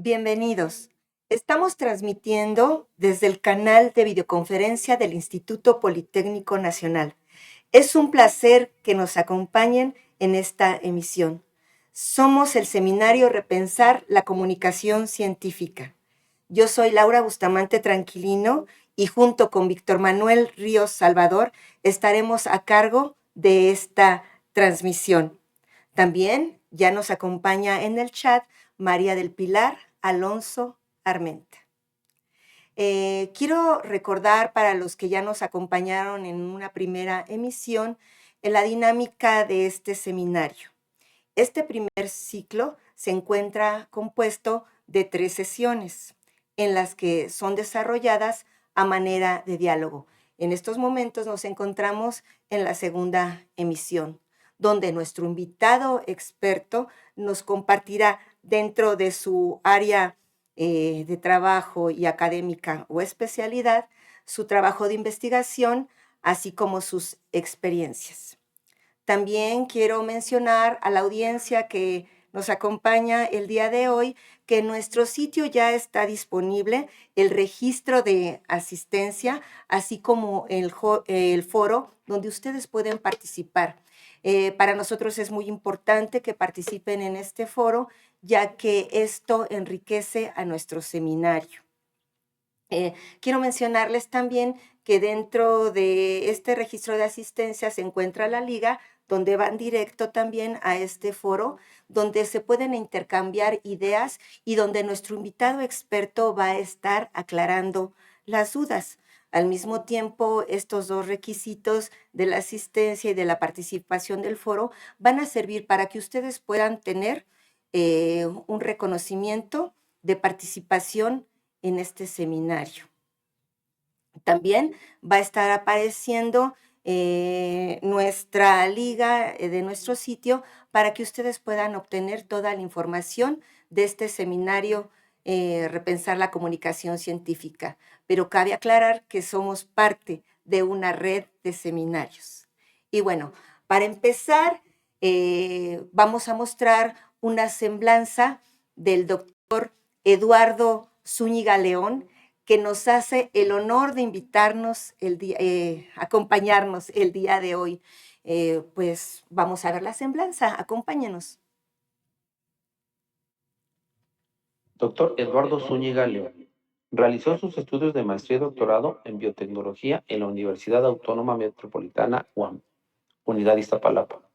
Bienvenidos. Estamos transmitiendo desde el canal de videoconferencia del Instituto Politécnico Nacional. Es un placer que nos acompañen en esta emisión. Somos el seminario Repensar la Comunicación Científica. Yo soy Laura Bustamante Tranquilino y junto con Víctor Manuel Ríos Salvador estaremos a cargo de esta transmisión. También ya nos acompaña en el chat María del Pilar Alonso Armenta. Quiero recordar para los que ya nos acompañaron en una primera emisión la dinámica de este seminario. Este primer ciclo se encuentra compuesto de 3 sesiones en las que son desarrolladas a manera de diálogo. En estos momentos nos encontramos en la segunda emisión, donde nuestro invitado experto nos compartirá dentro de su área de trabajo y académica o especialidad, su trabajo de investigación, así como sus experiencias. También quiero mencionar a la audiencia que nos acompaña el día de hoy que en nuestro sitio ya está disponible el registro de asistencia, así como el foro donde ustedes pueden participar. Para nosotros es muy importante que participen en este foro, ya que esto enriquece a nuestro seminario. Quiero mencionarles también que dentro de este registro de asistencia se encuentra la liga, donde van directo también a este foro, donde se pueden intercambiar ideas y donde nuestro invitado experto va a estar aclarando las dudas. Al mismo tiempo, estos 2 requisitos de la asistencia y de la participación del foro van a servir para que ustedes puedan tener un reconocimiento de participación en este seminario. También va a estar apareciendo nuestra liga de nuestro sitio para que ustedes puedan obtener toda la información de este seminario Repensar la Comunicación Científica. Pero cabe aclarar que somos parte de una red de seminarios. Y bueno, para empezar, vamos a mostrar una semblanza del doctor Eduardo Zúñiga León, que nos hace el honor de invitarnos, acompañarnos el día de hoy. Pues vamos a ver la semblanza, acompáñenos. Dr. Eduardo Zúñiga León. Realizó sus estudios de maestría y doctorado en biotecnología en la Universidad Autónoma Metropolitana UAM, Unidad Iztapalapa.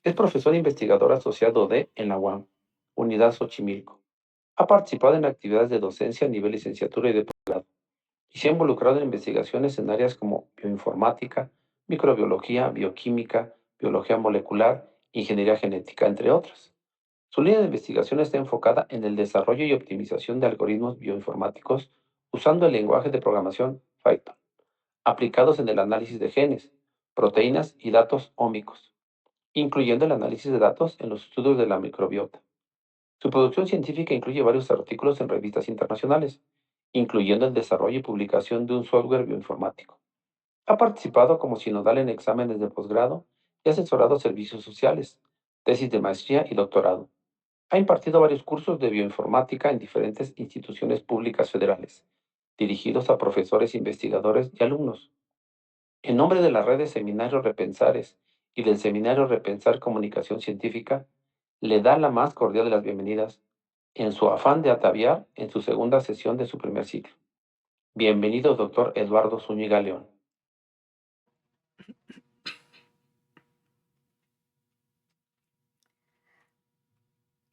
Es profesor e investigador asociado en la UAM, Unidad Xochimilco. Ha participado en actividades de docencia a nivel licenciatura y de posgrado, y se ha involucrado en investigaciones en áreas como bioinformática, microbiología, bioquímica, biología molecular, ingeniería genética, entre otras. Su línea de investigación está enfocada en el desarrollo y optimización de algoritmos bioinformáticos usando el lenguaje de programación Python, aplicados en el análisis de genes, proteínas y datos ómicos, incluyendo el análisis de datos en los estudios de la microbiota. Su producción científica incluye varios artículos en revistas internacionales, incluyendo el desarrollo y publicación de un software bioinformático. Ha participado como sinodal en exámenes de posgrado y asesorado servicios sociales, tesis de maestría y doctorado. Ha impartido varios cursos de bioinformática en diferentes instituciones públicas federales, dirigidos a profesores, investigadores y alumnos. En nombre de la red de seminarios Repensares y del seminario Repensar Comunicación Científica, le da la más cordial de las bienvenidas en su afán de ataviar en su segunda sesión de su primer ciclo. Bienvenido, doctor Eduardo Zúñiga León.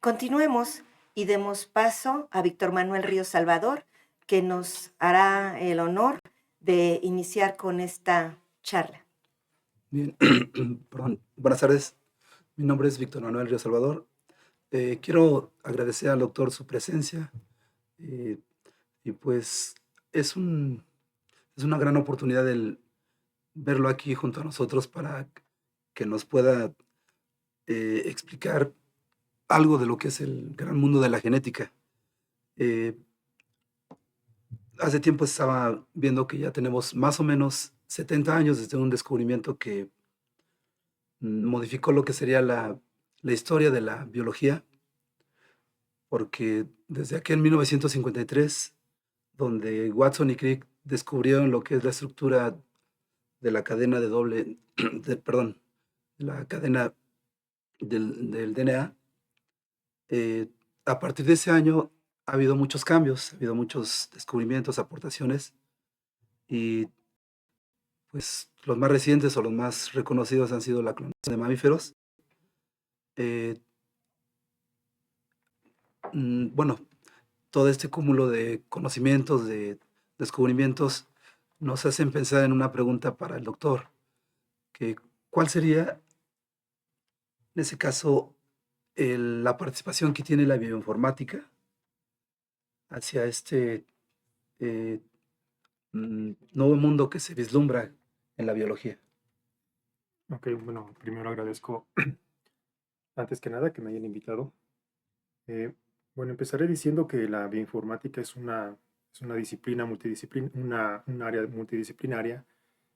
Continuemos y demos paso a Víctor Manuel Ríos Salvador, que nos hará el honor de iniciar con esta charla. Bien, perdón. Buenas tardes. Mi nombre es Víctor Manuel Ríos Salvador. Quiero agradecer al doctor su presencia eh, y pues es, es una gran oportunidad el verlo aquí junto a nosotros para que nos pueda explicar algo de lo que es el gran mundo de la genética. Eh, Hace tiempo estaba viendo que ya tenemos más o menos 70 años desde un descubrimiento que modificó lo que sería la historia de la biología, porque desde aquel 1953, donde Watson y Crick descubrieron lo que es la estructura de la cadena de doble, perdón, la cadena del DNA. Eh, a partir de ese año ha habido muchos cambios, ha habido muchos descubrimientos, aportaciones, y pues los más recientes o los más reconocidos han sido la clonación de mamíferos. Eh, bueno, todo este cúmulo de conocimientos, de descubrimientos, nos hacen pensar en una pregunta para el doctor, que ¿cuál sería, en ese caso, la participación que tiene la bioinformática hacia este eh, nuevo mundo que se vislumbra en la biología? Ok, bueno, primero agradezco antes que nada que me hayan invitado. Eh, bueno, empezaré diciendo que la bioinformática es una disciplina un área multidisciplinaria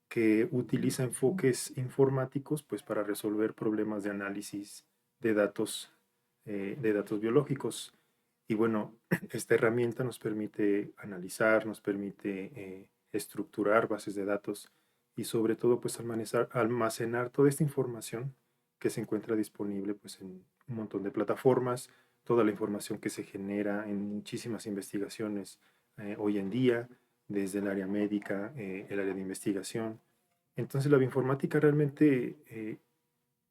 que utiliza enfoques informáticos pues, para resolver problemas de análisis de datos biológicos. Y bueno, esta herramienta nos permite analizar, nos permite estructurar bases de datos y sobre todo pues almacenar toda esta información que se encuentra disponible pues en un montón de plataformas, toda la información que se genera en muchísimas investigaciones hoy en día, desde el área médica, el área de investigación. Entonces la bioinformática realmente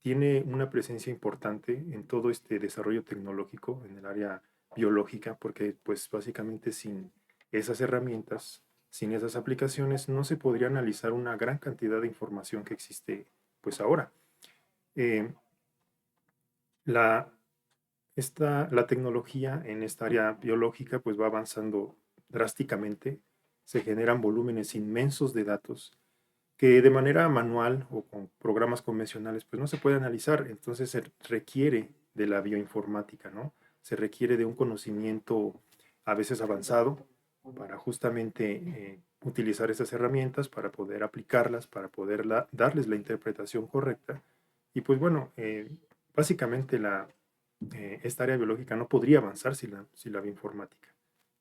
tiene una presencia importante en todo este desarrollo tecnológico en el área biológica, porque pues básicamente sin esas herramientas, sin esas aplicaciones, no se podría analizar una gran cantidad de información que existe pues ahora. Eh, la, la tecnología en esta área biológica pues va avanzando drásticamente, se generan volúmenes inmensos de datos que de manera manual o con programas convencionales pues no se puede analizar, entonces se requiere de la bioinformática, ¿no? Se requiere de un conocimiento a veces avanzado para justamente utilizar esas herramientas, para poder aplicarlas, para poder darles la interpretación correcta. Y pues bueno, básicamente esta área biológica no podría avanzar sin la bioinformática.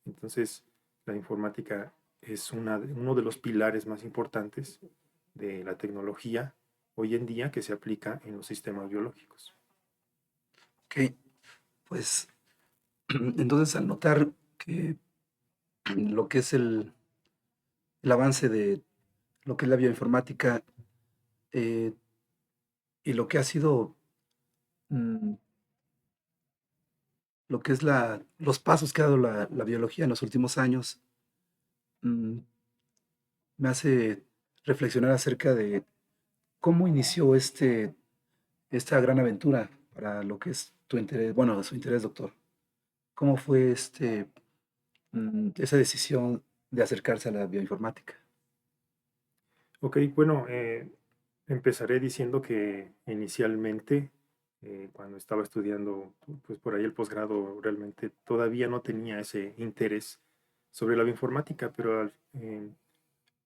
Entonces, la informática es uno de los pilares más importantes de la tecnología hoy en día que se aplica en los sistemas biológicos. Ok, pues entonces al notar que lo que es el avance de lo que es la bioinformática eh, y lo que ha sido mm, lo que es los pasos que ha dado la biología en los últimos años, mm, me hace reflexionar acerca de cómo inició esta gran aventura para lo que es tu interés, bueno, su interés, doctor. ¿Cómo fue esa decisión de acercarse a la bioinformática? Ok, bueno, empezaré diciendo que inicialmente, cuando estaba estudiando, pues por ahí el posgrado, realmente todavía no tenía ese interés sobre la bioinformática, pero en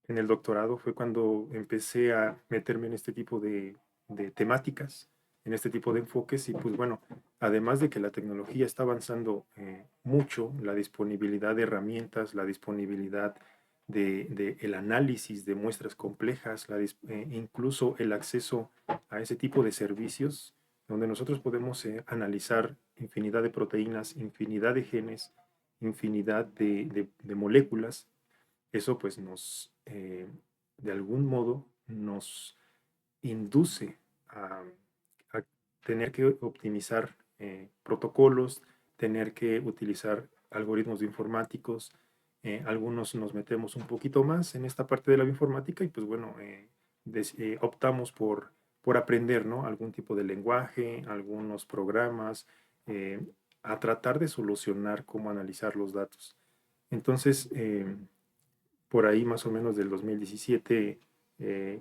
el doctorado fue cuando empecé a meterme en este tipo de temáticas, en este tipo de enfoques y pues bueno, además de que la tecnología está avanzando mucho, la disponibilidad de herramientas, la disponibilidad de el análisis de muestras complejas, incluso el acceso a ese tipo de servicios donde nosotros podemos analizar infinidad de proteínas, infinidad de genes, infinidad de moléculas. Eso pues de algún modo, nos induce a tener que optimizar protocolos, tener que utilizar algoritmos informáticos. Algunos nos metemos un poquito más en esta parte de la bioinformática y pues bueno, optamos por aprender, ¿no? Algún tipo de lenguaje, algunos programas, eh, a tratar de solucionar cómo analizar los datos. Entonces, por ahí más o menos del 2017,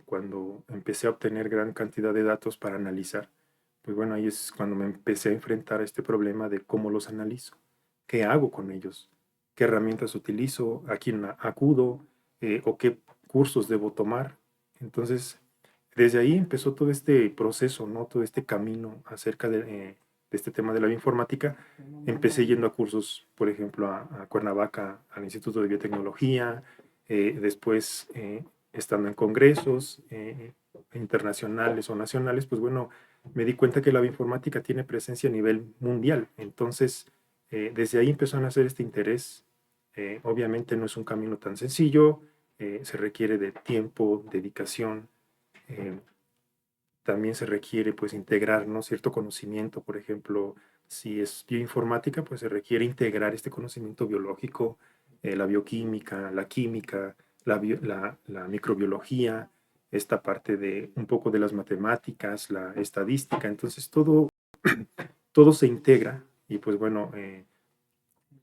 cuando empecé a obtener gran cantidad de datos para analizar, pues bueno, ahí es cuando me empecé a enfrentar a este problema de cómo los analizo, qué hago con ellos, qué herramientas utilizo, a quién acudo, o qué cursos debo tomar. Entonces, desde ahí empezó todo este proceso, ¿no? Todo este camino acerca de este tema de la bioinformática, empecé yendo a cursos, por ejemplo, a Cuernavaca, al Instituto de Biotecnología, después estando en congresos internacionales o nacionales, pues bueno, me di cuenta que la bioinformática tiene presencia a nivel mundial. Entonces, desde ahí empezó a nacer este interés. Obviamente no es un camino tan sencillo, se requiere de tiempo, dedicación, eh, también se requiere pues integrar, ¿no?, cierto conocimiento. Por ejemplo, si es bioinformática, pues se requiere integrar este conocimiento biológico, la bioquímica, la química, la microbiología, esta parte de un poco de las matemáticas, la estadística. Entonces todo se integra y pues bueno,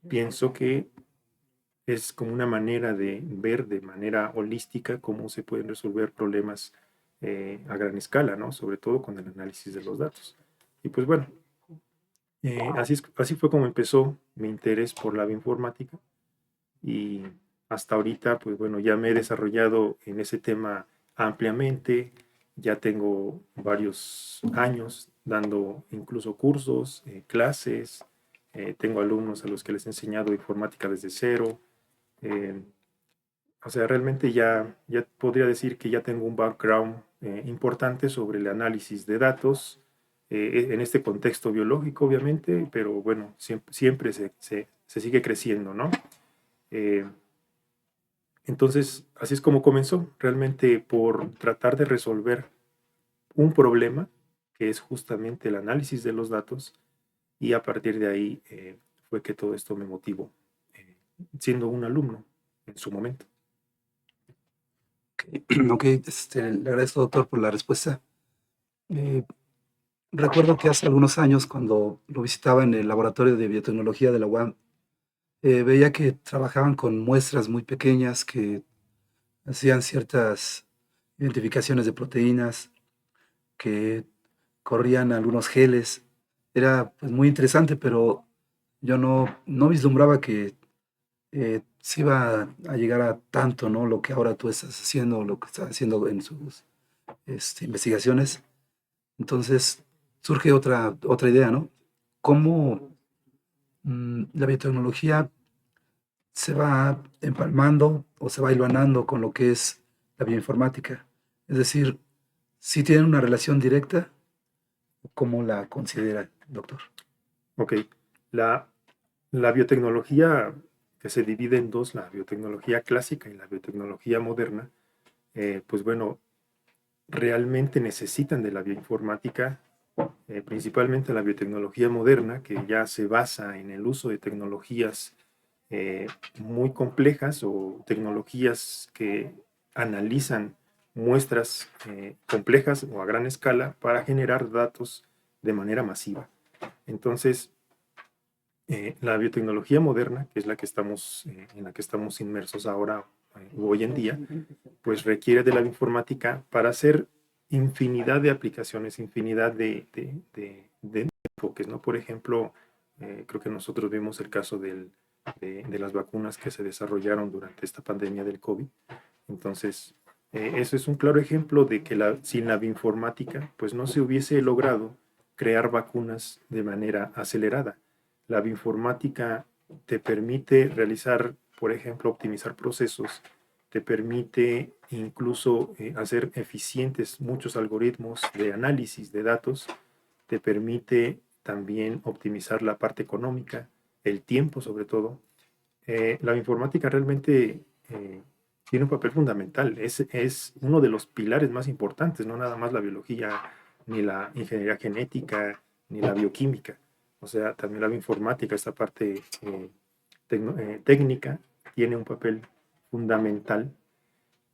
pienso que es como una manera de ver de manera holística cómo se pueden resolver problemas a gran escala, ¿no? Sobre todo con el análisis de los datos. Y pues bueno, así fue como empezó mi interés por la bioinformática y hasta ahorita, pues bueno, ya me he desarrollado en ese tema ampliamente, ya tengo varios años dando incluso cursos, clases, tengo alumnos a los que les he enseñado informática desde cero. eh, o sea, realmente ya podría decir que ya tengo un background importante sobre el análisis de datos, en este contexto biológico, obviamente, pero bueno, siempre se sigue creciendo, ¿no? Eh, entonces, así es como comenzó, realmente por tratar de resolver un problema, que es justamente el análisis de los datos, y a partir de ahí fue que todo esto me motivó, siendo un alumno en su momento. Ok, le agradezco, doctor, por la respuesta. Eh, Recuerdo que hace algunos años, cuando lo visitaba en el laboratorio de biotecnología de la UAM, veía que trabajaban con muestras muy pequeñas que hacían ciertas identificaciones de proteínas, que corrían algunos geles. Era pues, muy interesante, pero yo no vislumbraba que se iba a llegar a tanto, ¿no? Lo que ahora tú estás haciendo, lo que estás haciendo en sus investigaciones. Entonces surge otra idea, ¿no? ¿Cómo la biotecnología se va empalmando o se va hilvanando con lo que es la bioinformática? Es decir, si tienen una relación directa, ¿cómo la considera, doctor? Ok, la, la biotecnología que se divide en dos, la biotecnología clásica y la biotecnología moderna, pues bueno, realmente necesitan de la bioinformática, principalmente la biotecnología moderna, que ya se basa en el uso de tecnologías muy complejas o tecnologías que analizan muestras complejas o a gran escala para generar datos de manera masiva. Entonces, la biotecnología moderna, que es la que estamos, en la que estamos inmersos ahora, hoy en día, pues requiere de la informática para hacer infinidad de aplicaciones, infinidad de enfoques, ¿no? Por ejemplo, creo que nosotros vimos el caso de las vacunas que se desarrollaron durante esta pandemia del COVID. Entonces, eso es un claro ejemplo de que sin la bioinformática, pues no se hubiese logrado crear vacunas de manera acelerada. La bioinformática te permite realizar, por ejemplo, optimizar procesos, te permite incluso hacer eficientes muchos algoritmos de análisis de datos, te permite también optimizar la parte económica, el tiempo sobre todo. La informática realmente tiene un papel fundamental, es uno de los pilares más importantes, no nada más la biología, ni la ingeniería genética, ni la bioquímica. O sea, también la bioinformática, esta parte técnica, tiene un papel fundamental,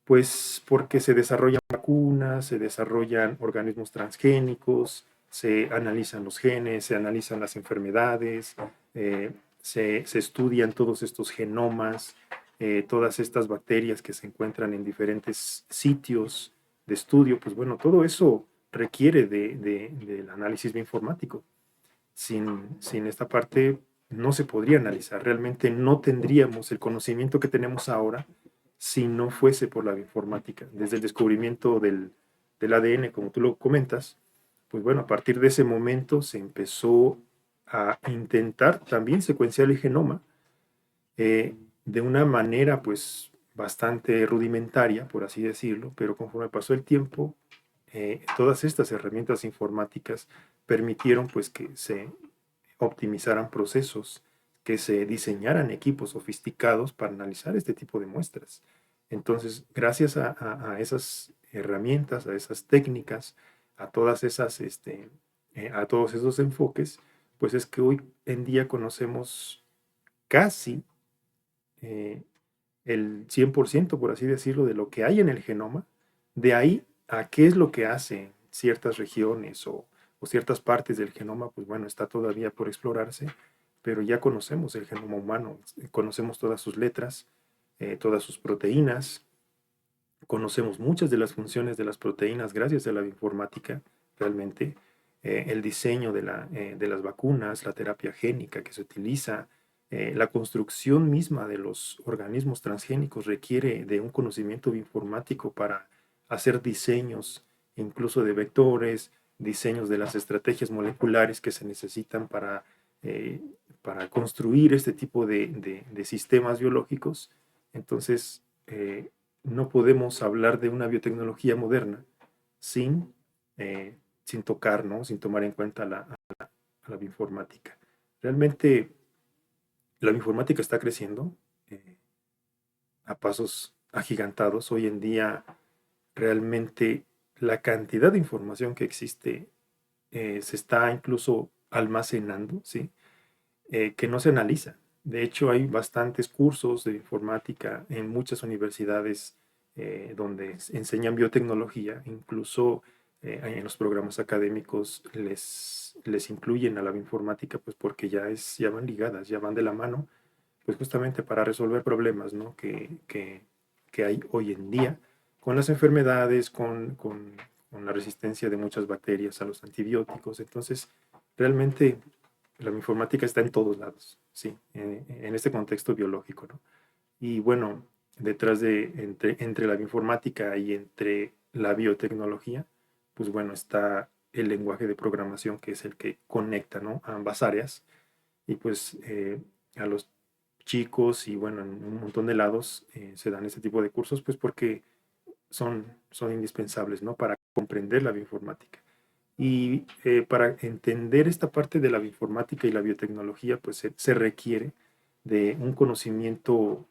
pues porque se desarrollan vacunas, se desarrollan organismos transgénicos, se analizan los genes, se analizan las enfermedades, se estudian todos estos genomas, todas estas bacterias que se encuentran en diferentes sitios de estudio. Pues bueno, todo eso requiere del análisis bioinformático. Sin esta parte no se podría analizar. Realmente no tendríamos el conocimiento que tenemos ahora si no fuese por la bioinformática. Desde el descubrimiento del ADN, como tú lo comentas, pues bueno, a partir de ese momento se empezó a intentar también secuenciar el genoma de una manera pues bastante rudimentaria, por así decirlo, pero conforme pasó el tiempo, todas estas herramientas informáticas permitieron pues que se optimizaran procesos, que se diseñaran equipos sofisticados para analizar este tipo de muestras. Entonces, gracias a esas herramientas, a esas técnicas, a todas esas, a todos esos enfoques, pues es que hoy en día conocemos casi eh, el 100%, por así decirlo, de lo que hay en el genoma. De ahí a qué es lo que hacen ciertas regiones o ciertas partes del genoma, pues bueno, está todavía por explorarse, pero ya conocemos el genoma humano, conocemos todas sus letras, todas sus proteínas, conocemos muchas de las funciones de las proteínas gracias a la bioinformática, realmente. El diseño de las vacunas, la terapia génica que se utiliza, la construcción misma de los organismos transgénicos requiere de un conocimiento bioinformático para hacer diseños, incluso de vectores, diseños de las estrategias moleculares que se necesitan eh, para construir este tipo de sistemas biológicos. Entonces, no podemos hablar de una biotecnología moderna sin, sin tocar, ¿no? Sin tomar en cuenta a la bioinformática. Realmente la bioinformática está creciendo a pasos agigantados. Hoy en día realmente la cantidad de información que existe se está incluso almacenando, ¿sí? Que no se analiza. De hecho, hay bastantes cursos de informática en muchas universidades donde enseñan biotecnología, incluso en los programas académicos les incluyen a la bioinformática, pues porque ya van ligadas, ya van de la mano, pues justamente para resolver problemas, ¿no? que hay hoy en día con las enfermedades, con la resistencia de muchas bacterias a los antibióticos. Entonces, realmente la informática está en todos lados, sí, en este contexto biológico, ¿no? Y bueno, detrás entre la bioinformática y entre la biotecnología, pues bueno, está el lenguaje de programación que es el que conecta, ¿no? A ambas áreas y pues a los chicos y bueno, en un montón de lados se dan este tipo de cursos pues porque son indispensables, ¿no? Para comprender la bioinformática. Y para entender esta parte de la bioinformática y la biotecnología, pues se requiere de un conocimiento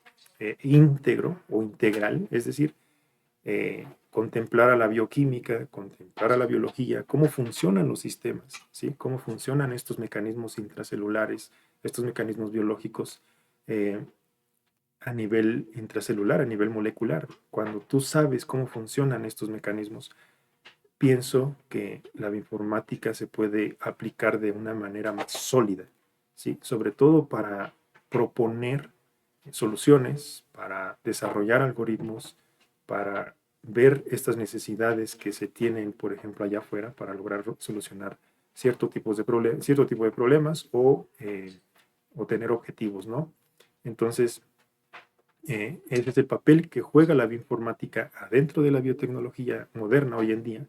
íntegro o integral, es decir, contemplar a la bioquímica, contemplar a la biología, cómo funcionan los sistemas, ¿sí? Cómo funcionan estos mecanismos intracelulares, estos mecanismos biológicos eh, a nivel intracelular, a nivel molecular. Cuando tú sabes cómo funcionan estos mecanismos, pienso que la bioinformática se puede aplicar de una manera más sólida, ¿sí? Sobre todo para proponer soluciones, para desarrollar algoritmos, para ver estas necesidades que se tienen, por ejemplo, allá afuera, para lograr solucionar cierto tipo de problemas o tener objetivos, ¿no? Entonces, ese es el papel que juega la bioinformática adentro de la biotecnología moderna hoy en día.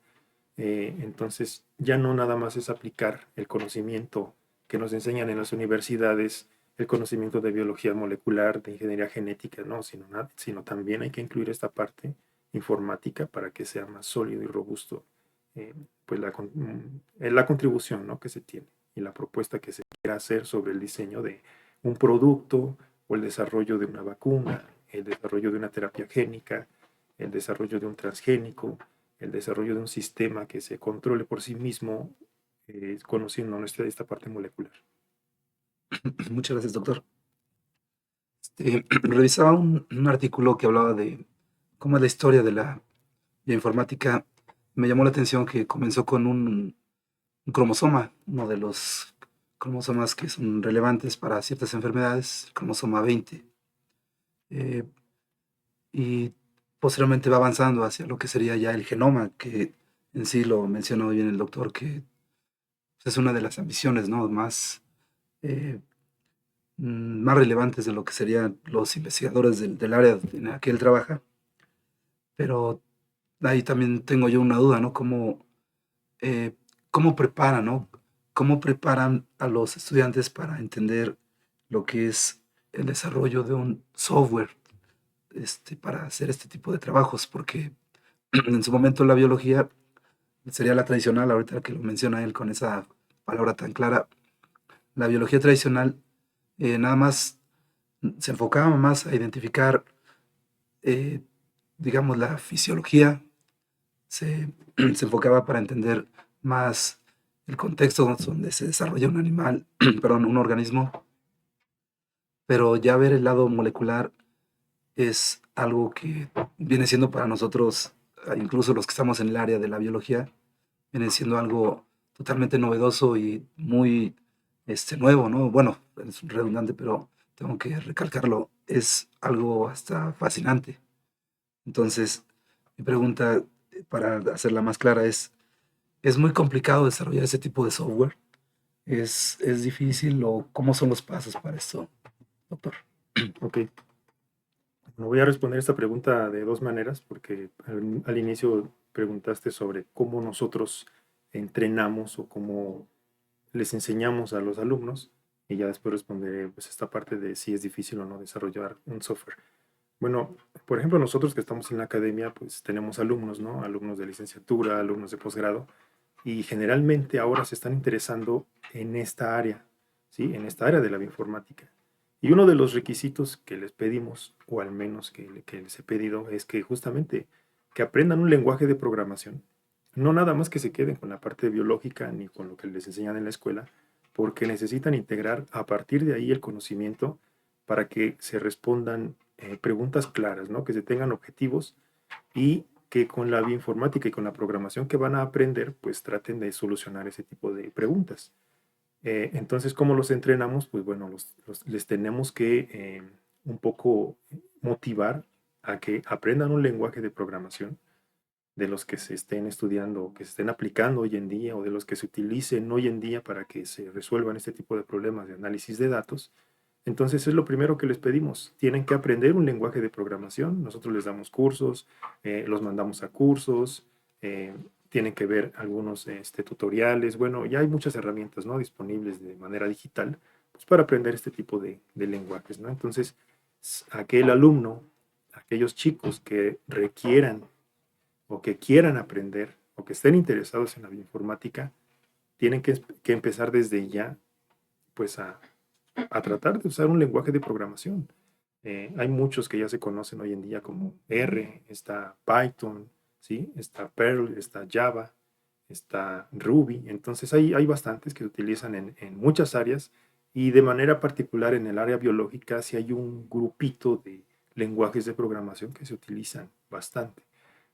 Entonces, ya no nada más es aplicar el conocimiento que nos enseñan en las universidades, el conocimiento de biología molecular, de ingeniería genética, no, sino también hay que incluir esta parte informática para que sea más sólido y robusto pues la contribución, ¿no? que se tiene y la propuesta que se quiera hacer sobre el diseño de un producto o el desarrollo de una vacuna, el desarrollo de una terapia génica, el desarrollo de un transgénico, el desarrollo de un sistema que se controle por sí mismo, conociendo esta parte molecular. Muchas gracias, doctor. Revisaba un artículo que hablaba de cómo es la historia de la bioinformática. Me llamó la atención que comenzó con un cromosoma, uno de los cromosomas que son relevantes para ciertas enfermedades, el cromosoma 20. Eh, y posteriormente va avanzando hacia lo que sería ya el genoma, que en sí lo mencionó bien el doctor, que es una de las ambiciones, ¿no? Eh, más relevantes de lo que serían los investigadores del área en la que él trabaja. Pero ahí también tengo yo una duda, ¿no? ¿Cómo prepara, ¿no? ¿cómo preparan a los estudiantes para entender lo que es el desarrollo de un software para hacer este tipo de trabajos? Porque en su momento la biología sería la tradicional, ahorita que lo menciona él con esa palabra tan clara, la biología tradicional nada más se enfocaba más a identificar, eh, digamos, la fisiología, se enfocaba para entender más el contexto donde se desarrolla un animal, perdón, un organismo, pero ya ver el lado molecular es algo que viene siendo para nosotros, incluso los que estamos en el área de la biología, viene siendo algo totalmente novedoso y muy nuevo, ¿no? Bueno, es redundante, pero tengo que recalcarlo, es algo hasta fascinante. Entonces, mi pregunta, para hacerla más clara, ¿es muy complicado desarrollar ese tipo de software? ¿Es difícil o cómo son los pasos para esto, doctor? Ok. Bueno, voy a responder esta pregunta de dos maneras, porque al inicio preguntaste sobre cómo nosotros entrenamos o cómo les enseñamos a los alumnos, y ya después responderé pues, esta parte de si es difícil o no desarrollar un software. Bueno, por ejemplo, nosotros que estamos en la academia, pues tenemos alumnos, ¿no? Alumnos de licenciatura, alumnos de posgrado, y generalmente ahora se están interesando en esta área, ¿sí? En esta área de la bioinformática. Y uno de los requisitos que les pedimos, o al menos que les he pedido, es que justamente que aprendan un lenguaje de programación. No nada más que se queden con la parte biológica ni con lo que les enseñan en la escuela, porque necesitan integrar a partir de ahí el conocimiento para que se respondan preguntas claras, ¿no? Que se tengan objetivos y que con la bioinformática y con la programación que van a aprender, pues traten de solucionar ese tipo de preguntas. Entonces, ¿cómo los entrenamos? Pues bueno, les tenemos que un poco motivar a que aprendan un lenguaje de programación de los que se estén estudiando o que se estén aplicando hoy en día o de los que se utilicen hoy en día para que se resuelvan este tipo de problemas de análisis de datos. Entonces es lo primero que les pedimos. Tienen que aprender un lenguaje de programación. Nosotros les damos cursos, los mandamos a cursos, eh, tienen que ver algunos tutoriales. Bueno, ya hay muchas herramientas, ¿no? Disponibles de manera digital pues, para aprender este tipo de lenguajes, ¿no? Entonces, aquel alumno, aquellos chicos que requieran o que quieran aprender o que estén interesados en la bioinformática, tienen que empezar desde ya pues a tratar de usar un lenguaje de programación. Hay muchos que ya se conocen hoy en día como R, está Python, ¿sí? Está Perl, está Java, está Ruby. Entonces hay bastantes que se utilizan en muchas áreas y de manera particular en el área biológica sí hay un grupito de lenguajes de programación que se utilizan bastante.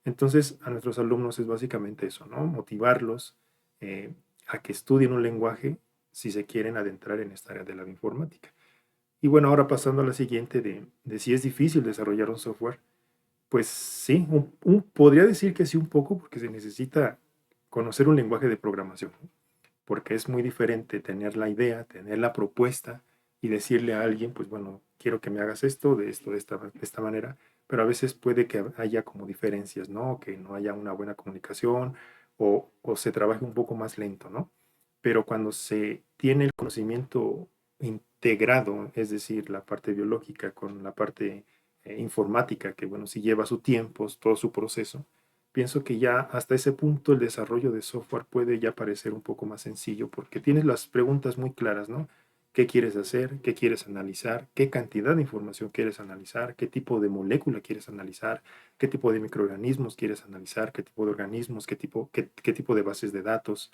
Entonces a nuestros alumnos es básicamente eso, ¿no? Motivarlos eh, a que estudien un lenguaje si se quieren adentrar en esta área de la informática. Y bueno, ahora pasando a la siguiente de si es difícil desarrollar un software, pues sí, podría decir que sí un poco porque se necesita conocer un lenguaje de programación, ¿no? Porque es muy diferente tener la idea, tener la propuesta y decirle a alguien, pues bueno, quiero que me hagas esto, de esta manera, pero a veces puede que haya como diferencias, ¿no? Que no haya una buena comunicación o se trabaje un poco más lento, ¿no? Pero cuando se tiene el conocimiento integrado, es decir, la parte biológica con la parte informática, que bueno, si lleva su tiempo, todo su proceso, pienso que ya hasta ese punto el desarrollo de software puede ya parecer un poco más sencillo porque tienes las preguntas muy claras, ¿no? ¿Qué quieres hacer? ¿Qué quieres analizar? ¿Qué cantidad de información quieres analizar? ¿Qué tipo de molécula quieres analizar? ¿Qué tipo de microorganismos quieres analizar? ¿Qué tipo de organismos? ¿Qué tipo de bases de datos?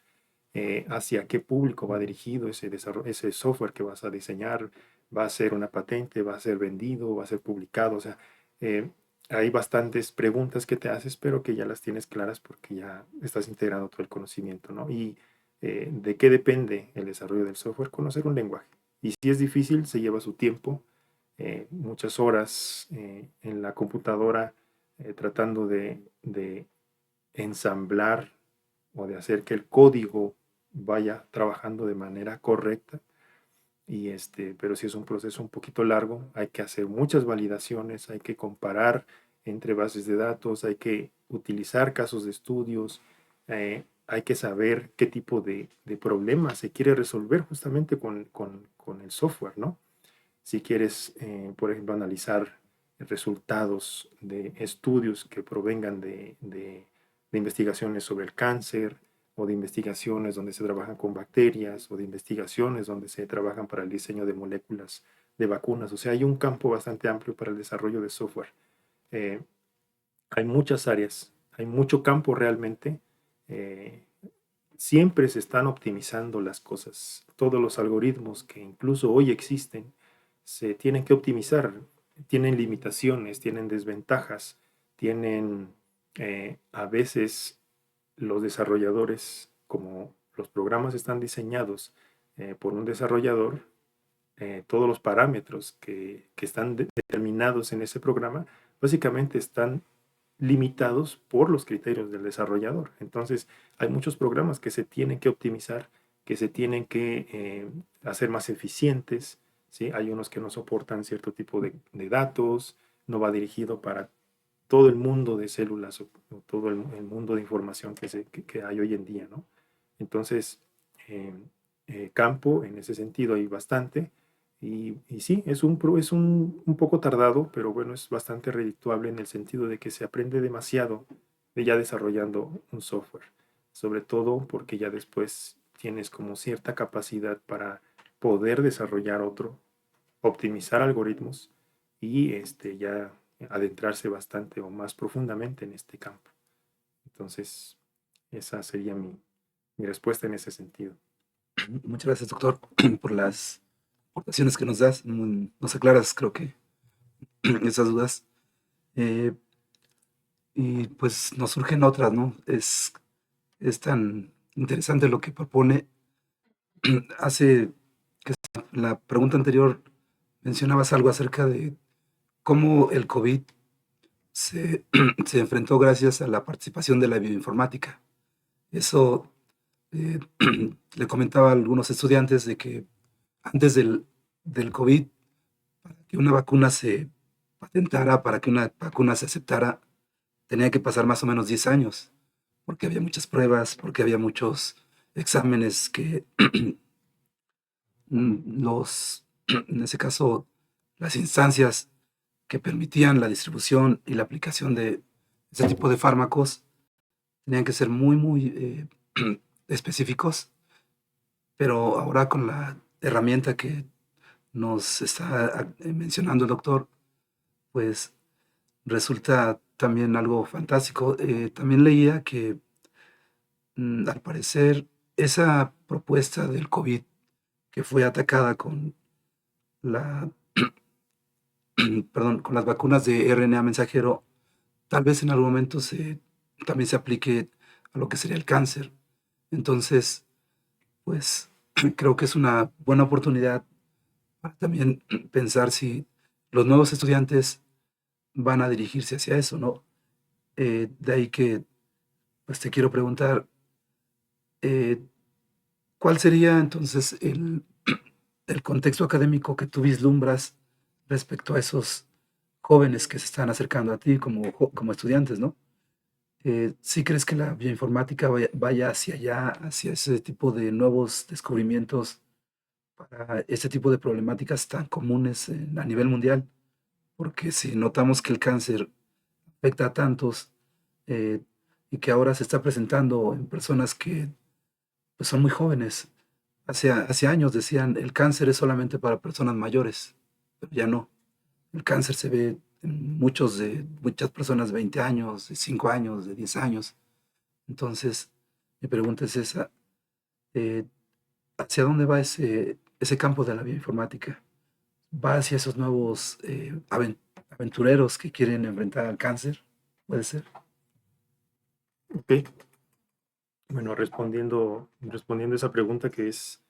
Hacia qué público va dirigido ese software que vas a diseñar, va a ser una patente, va a ser vendido, va a ser publicado, o sea, eh, hay bastantes preguntas que te haces, pero que ya las tienes claras porque ya estás integrando todo el conocimiento, ¿no? Y de qué depende el desarrollo del software, conocer un lenguaje. Y si es difícil, se lleva su tiempo, muchas horas en la computadora tratando de ensamblar o de hacer que el código vaya trabajando de manera correcta. Y pero si es un proceso un poquito largo, hay que hacer muchas validaciones, hay que comparar entre bases de datos, hay que utilizar casos de estudios, hay que saber qué tipo de problema se quiere resolver justamente con el software, ¿no? Si quieres, por ejemplo, analizar resultados de estudios que provengan de investigaciones sobre el cáncer, o de investigaciones donde se trabajan con bacterias, o de investigaciones donde se trabajan para el diseño de moléculas de vacunas. O sea, hay un campo bastante amplio para el desarrollo de software. Eh, Hay muchas áreas, hay mucho campo realmente. eh, Siempre se están optimizando las cosas. Todos los algoritmos que incluso hoy existen se tienen que optimizar. Tienen limitaciones, tienen desventajas, tienen a veces los desarrolladores, como los programas están diseñados por un desarrollador, todos los parámetros que están determinados en ese programa, básicamente están limitados por los criterios del desarrollador. Entonces, hay muchos programas que se tienen que optimizar, que se tienen que hacer más eficientes, ¿sí? Hay unos que no soportan cierto tipo de datos, no va dirigido para todo el mundo de células o todo el mundo de información que hay hoy en día, ¿no? Entonces, eh, campo en ese sentido hay bastante. Y sí, es un poco tardado, pero bueno, es bastante redituable en el sentido de que se aprende demasiado de ya desarrollando un software. Sobre todo porque ya después tienes como cierta capacidad para poder desarrollar otro, optimizar algoritmos y ya adentrarse bastante o más profundamente en este campo. Entonces, esa sería mi respuesta en ese sentido. Muchas gracias, doctor, por las aportaciones que nos das. Nos aclaras, creo que, esas dudas. Eh, y pues nos surgen otras, ¿no? Es tan interesante lo que propone. Hace que la pregunta anterior mencionabas algo acerca de cómo el COVID se, se enfrentó gracias a la participación de la bioinformática. Eso eh, le comentaba a algunos estudiantes de que antes del COVID, para que una vacuna se patentara, para que una vacuna se aceptara, tenía que pasar más o menos 10 años, porque había muchas pruebas, porque había muchos exámenes que en ese caso, las instancias que permitían la distribución y la aplicación de ese tipo de fármacos tenían que ser muy, muy específicos, pero ahora con la herramienta que nos está mencionando el doctor, pues resulta también algo fantástico. También leía que al parecer esa propuesta del COVID que fue atacada con la, perdón, con las vacunas de RNA mensajero, tal vez en algún momento también se aplique a lo que sería el cáncer. Entonces, pues creo que es una buena oportunidad para también pensar si los nuevos estudiantes van a dirigirse hacia eso, ¿no? De ahí que, pues te quiero preguntar, eh, ¿cuál sería entonces el contexto académico que tú vislumbras respecto a esos jóvenes que se están acercando a ti como estudiantes, ¿no? ¿Sí crees que la bioinformática vaya hacia allá, hacia ese tipo de nuevos descubrimientos para este tipo de problemáticas tan comunes a nivel mundial? Porque si notamos que el cáncer afecta a tantos eh, y que ahora se está presentando en personas que pues, son muy jóvenes. Hace años decían el cáncer es solamente para personas mayores, pero ya no. El cáncer se ve en muchas personas de 20 años, de 5 años, de 10 años. Entonces, mi pregunta es esa, eh, ¿hacia dónde va ese campo de la bioinformática? ¿Va hacia esos nuevos aventureros que quieren enfrentar al cáncer? ¿Puede ser? Ok, bueno, respondiendo a esa pregunta que es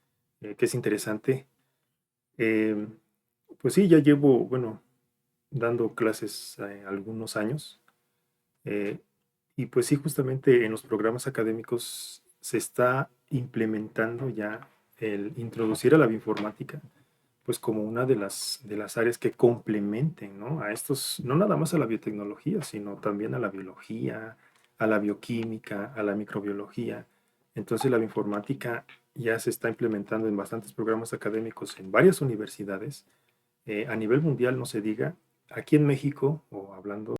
interesante, eh, pues sí, ya llevo, bueno, dando clases algunos años. eh, y pues sí, justamente en los programas académicos se está implementando ya el introducir a la bioinformática, pues como una de las áreas que complementen, ¿no? A estos, no nada más a la biotecnología, sino también a la biología, a la bioquímica, a la microbiología. Entonces la bioinformática ya se está implementando en bastantes programas académicos en varias universidades. A nivel mundial, no se diga, aquí en México, o hablando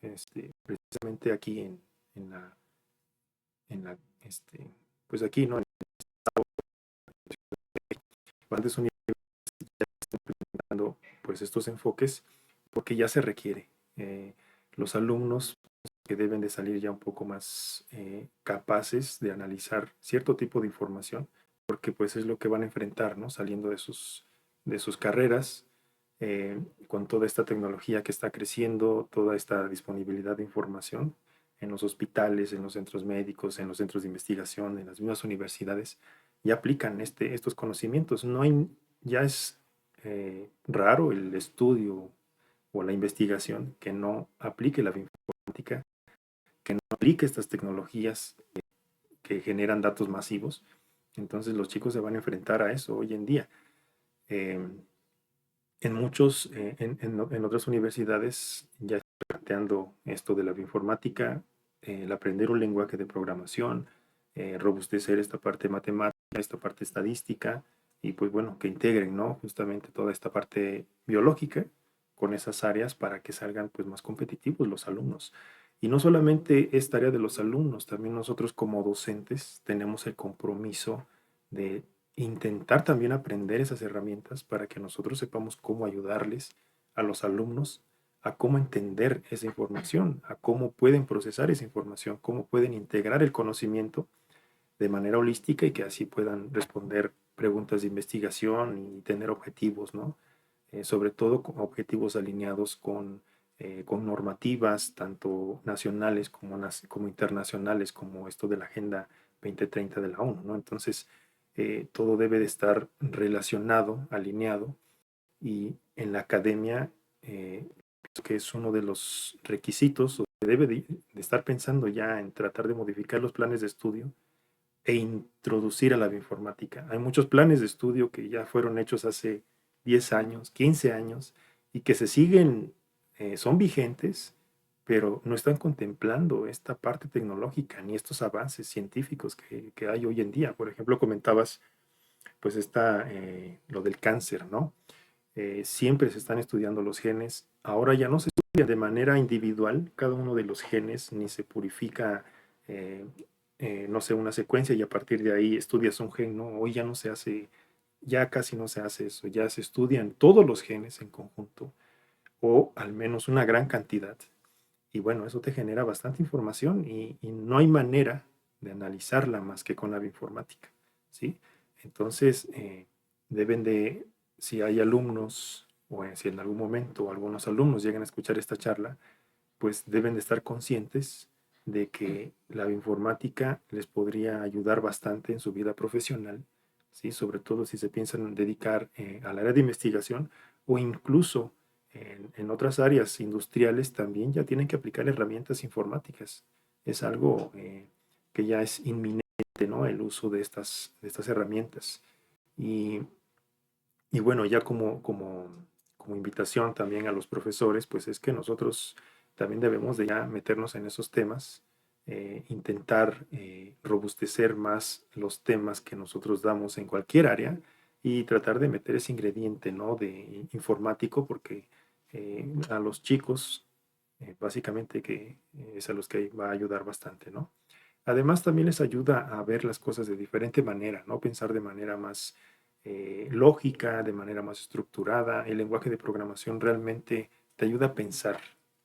precisamente aquí en la, pues aquí, ¿no? En bastantes universidades ya están implementando pues estos enfoques porque ya se requiere. Los alumnos que deben de salir ya un poco más capaces de analizar cierto tipo de información, porque pues es lo que van a enfrentar, ¿no? Saliendo de sus carreras, con toda esta tecnología que está creciendo, toda esta disponibilidad de información en los hospitales, en los centros médicos, en los centros de investigación, en las mismas universidades, ya aplican estos conocimientos. No hay, ya es raro el estudio o la investigación que no aplique la bioinformática, que no aplique estas tecnologías que generan datos masivos. Entonces los chicos se van a enfrentar a eso hoy en día. Eh, en otras universidades ya están planteando esto de la bioinformática, el aprender un lenguaje de programación, robustecer esta parte matemática, esta parte estadística, y pues bueno, que integren, ¿no? Justamente toda esta parte biológica con esas áreas para que salgan pues más competitivos los alumnos. Y no solamente es tarea de los alumnos, también nosotros como docentes tenemos el compromiso de intentar también aprender esas herramientas para que nosotros sepamos cómo ayudarles a los alumnos a cómo entender esa información, a cómo pueden procesar esa información, cómo pueden integrar el conocimiento de manera holística y que así puedan responder preguntas de investigación y tener objetivos, ¿no? Sobre todo con objetivos alineados con normativas tanto nacionales como internacionales, como esto de la Agenda 2030 de la ONU, ¿no? Entonces, todo debe de estar relacionado, alineado, y en la academia, que es uno de los requisitos, o se debe de estar pensando ya en tratar de modificar los planes de estudio e introducir a la bioinformática. Hay muchos planes de estudio que ya fueron hechos hace 10 años, 15 años, y que se siguen, son vigentes, pero no están contemplando esta parte tecnológica ni estos avances científicos que hay hoy en día. Por ejemplo, comentabas, pues está lo del cáncer, ¿no? Siempre se están estudiando los genes. Ahora ya no se estudia de manera individual cada uno de los genes, ni se purifica, eh, no sé, una secuencia y a partir de ahí estudias un gen, ¿no? Hoy ya no se hace, ya casi no se hace eso, ya se estudian todos los genes en conjunto o al menos una gran cantidad. Y bueno, eso te genera bastante información y no hay manera de analizarla más que con la bioinformática, ¿sí? Entonces, deben de, si hay alumnos o si en algún momento algunos alumnos llegan a escuchar esta charla, pues deben de estar conscientes de que la bioinformática les podría ayudar bastante en su vida profesional, ¿sí? Sobre todo si se piensan dedicar al área de investigación o incluso en otras áreas industriales también ya tienen que aplicar herramientas informáticas. Es algo que ya es inminente, ¿no? El uso de estas herramientas. Y, y bueno, ya como invitación también a los profesores, pues es que nosotros también debemos de ya meternos en esos temas, intentar robustecer más los temas que nosotros damos en cualquier área y tratar de meter ese ingrediente, ¿no? De informático, porque a los chicos, básicamente que es a los que va a ayudar bastante, ¿no? Además, también les ayuda a ver las cosas de diferente manera, ¿no? Pensar de manera más lógica, de manera más estructurada. El lenguaje de programación realmente te ayuda a pensar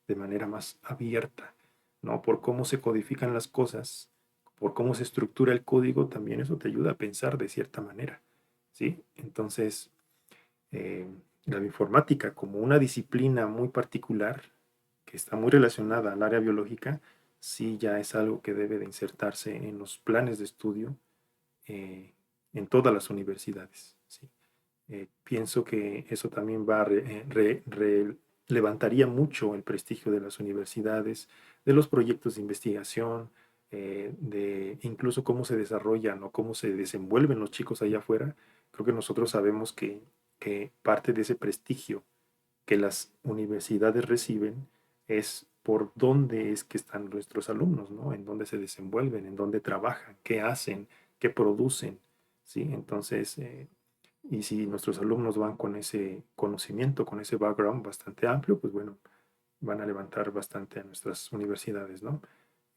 de manera más abierta, ¿no? Por cómo se codifican las cosas, por cómo se estructura el código, también eso te ayuda a pensar de cierta manera, ¿sí? Entonces, eh, la bioinformática como una disciplina muy particular que está muy relacionada al área biológica, sí ya es algo que debe de insertarse en los planes de estudio eh, en todas las universidades. ¿Sí? Pienso que eso también va a levantaría mucho el prestigio de las universidades, de los proyectos de investigación, de incluso cómo se desarrollan o cómo se desenvuelven los chicos allá afuera. Creo que nosotros sabemos que parte de ese prestigio que las universidades reciben es por dónde es que están nuestros alumnos, ¿no? En dónde se desenvuelven, en dónde trabajan, qué hacen, qué producen, ¿sí? Entonces, y si nuestros alumnos van con ese conocimiento, con ese background bastante amplio, pues bueno, van a levantar bastante a nuestras universidades, ¿no?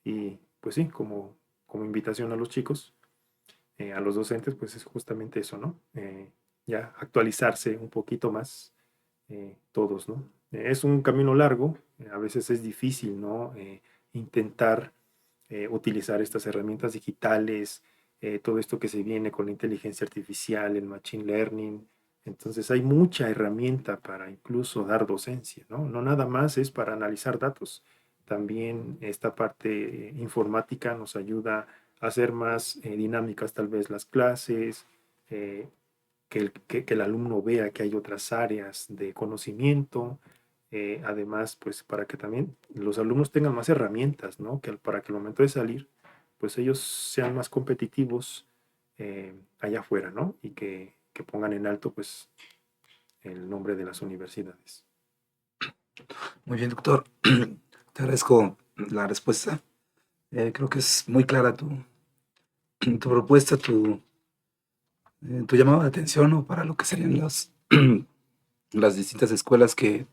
Y pues sí, como invitación a los chicos, a los docentes, pues es justamente eso, ¿no? Ya actualizarse un poquito más todos, ¿no? Es un camino largo, a veces es difícil, ¿no? Intentar utilizar estas herramientas digitales, todo esto que se viene con la inteligencia artificial, el machine learning. Entonces hay mucha herramienta para incluso dar docencia, ¿no? No nada más es para analizar datos. También esta parte informática nos ayuda a hacer más dinámicas tal vez las clases, eh, que el alumno vea que hay otras áreas de conocimiento, además, pues para que también los alumnos tengan más herramientas, ¿no? Para que al momento de salir, pues ellos sean más competitivos allá afuera, ¿no? Y que pongan en alto, pues, el nombre de las universidades. Muy bien, doctor. Te agradezco la respuesta. Creo que es muy clara tu propuesta, tu llamado de atención, ¿no? Para lo que serían las distintas escuelas que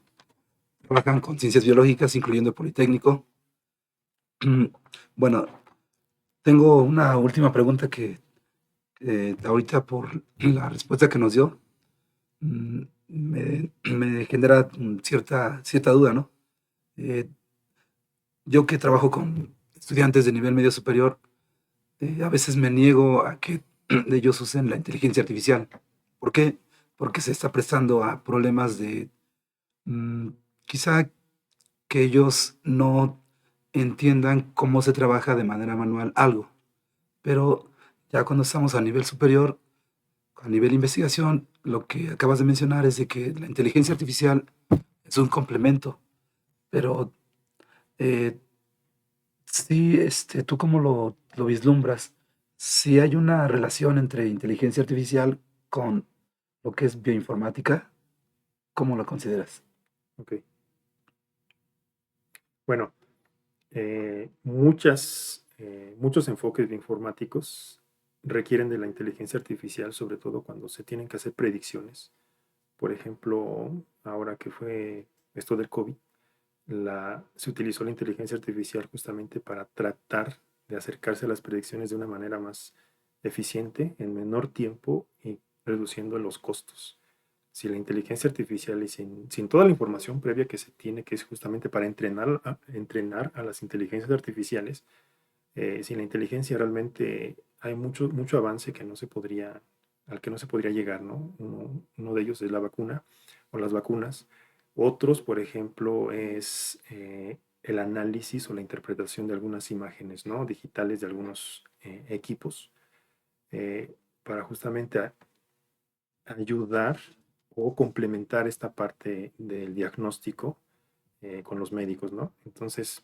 trabajan con ciencias biológicas, incluyendo el Politécnico. Bueno, tengo una última pregunta que ahorita por la respuesta que nos dio, me genera cierta duda, ¿no? Eh, yo que trabajo con estudiantes de nivel medio superior, a veces me niego a que ellos usen la inteligencia artificial. ¿Por qué? Porque se está prestando a problemas de mm, quizá que ellos no entiendan cómo se trabaja de manera manual algo. Pero ya cuando estamos a nivel superior, a nivel investigación, lo que acabas de mencionar es de que la inteligencia artificial es un complemento, pero eh, sí, ¿tú cómo lo vislumbras? Si hay una relación entre inteligencia artificial con lo que es bioinformática, ¿cómo lo consideras? Ok. Bueno, muchos enfoques informáticos requieren de la inteligencia artificial, sobre todo cuando se tienen que hacer predicciones. Por ejemplo, ahora que fue esto del COVID, se utilizó la inteligencia artificial justamente para tratar de acercarse a las predicciones de una manera más eficiente, en menor tiempo y reduciendo los costos. Si la inteligencia artificial y sin toda la información previa que se tiene, que es justamente para entrenar a las inteligencias artificiales, sin la inteligencia realmente hay mucho avance que no se podría, al que no se podría llegar, ¿no? Uno de ellos es la vacuna o las vacunas. Otros, por ejemplo, es el análisis o la interpretación de algunas imágenes, ¿no? Digitales de algunos equipos para justamente ayudar o complementar esta parte del diagnóstico con los médicos, ¿no? Entonces,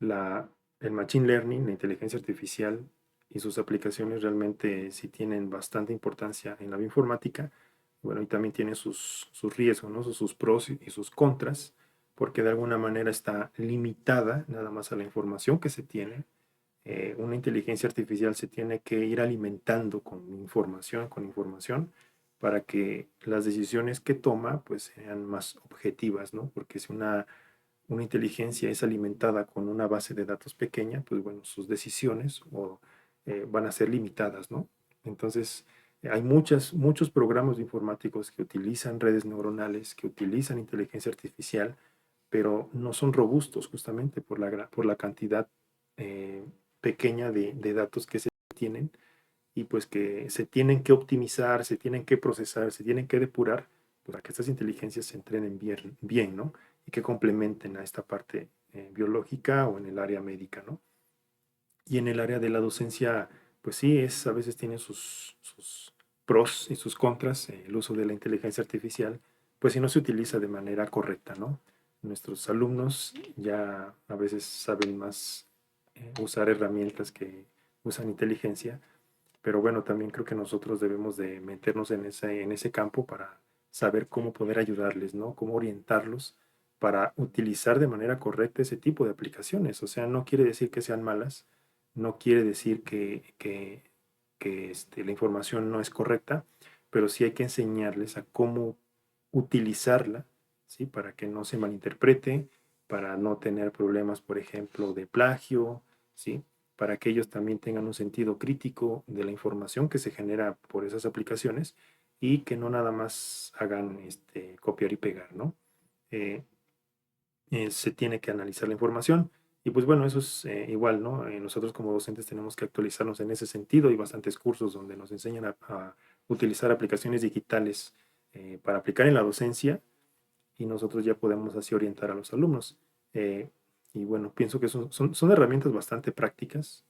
el machine learning, la inteligencia artificial y sus aplicaciones realmente sí tienen bastante importancia en la bioinformática. Bueno, y también tiene sus riesgos, ¿no? Sus pros y sus contras, porque de alguna manera está limitada nada más a la información que se tiene. Una inteligencia artificial se tiene que ir alimentando con información, para que las decisiones que toma pues sean más objetivas, ¿no? Porque si una inteligencia es alimentada con una base de datos pequeña, pues bueno, sus decisiones van a ser limitadas, ¿no? Entonces, hay muchos programas informáticos que utilizan redes neuronales, que utilizan inteligencia artificial, pero no son robustos justamente por la cantidad eh, pequeña de datos que se tienen y pues que se tienen que optimizar, se tienen que procesar, se tienen que depurar para que estas inteligencias se entrenen bien, ¿no? Y que complementen a esta parte biológica o en el área médica, ¿no? Y en el área de la docencia, pues sí, a veces tiene sus pros y sus contras, el uso de la inteligencia artificial, pues si no se utiliza de manera correcta, ¿no? Nuestros alumnos ya a veces saben más usar herramientas que usan inteligencia, pero bueno, también creo que nosotros debemos de meternos en ese campo para saber cómo poder ayudarles, ¿no? Cómo orientarlos para utilizar de manera correcta ese tipo de aplicaciones. O sea, no quiere decir que sean malas, no quiere decir que la información no es correcta, pero sí hay que enseñarles a cómo utilizarla, ¿sí? Para que no se malinterprete, para no tener problemas, por ejemplo, de plagio, ¿sí? Para que ellos también tengan un sentido crítico de la información que se genera por esas aplicaciones y que no nada más hagan copiar y pegar, ¿no? Eh, Se tiene que analizar la información y pues bueno, eso es igual, ¿no? Nosotros como docentes tenemos que actualizarnos en ese sentido. Hay bastantes cursos donde nos enseñan a utilizar aplicaciones digitales para aplicar en la docencia y nosotros ya podemos así orientar a los alumnos. Eh, y bueno, pienso que son herramientas bastante prácticas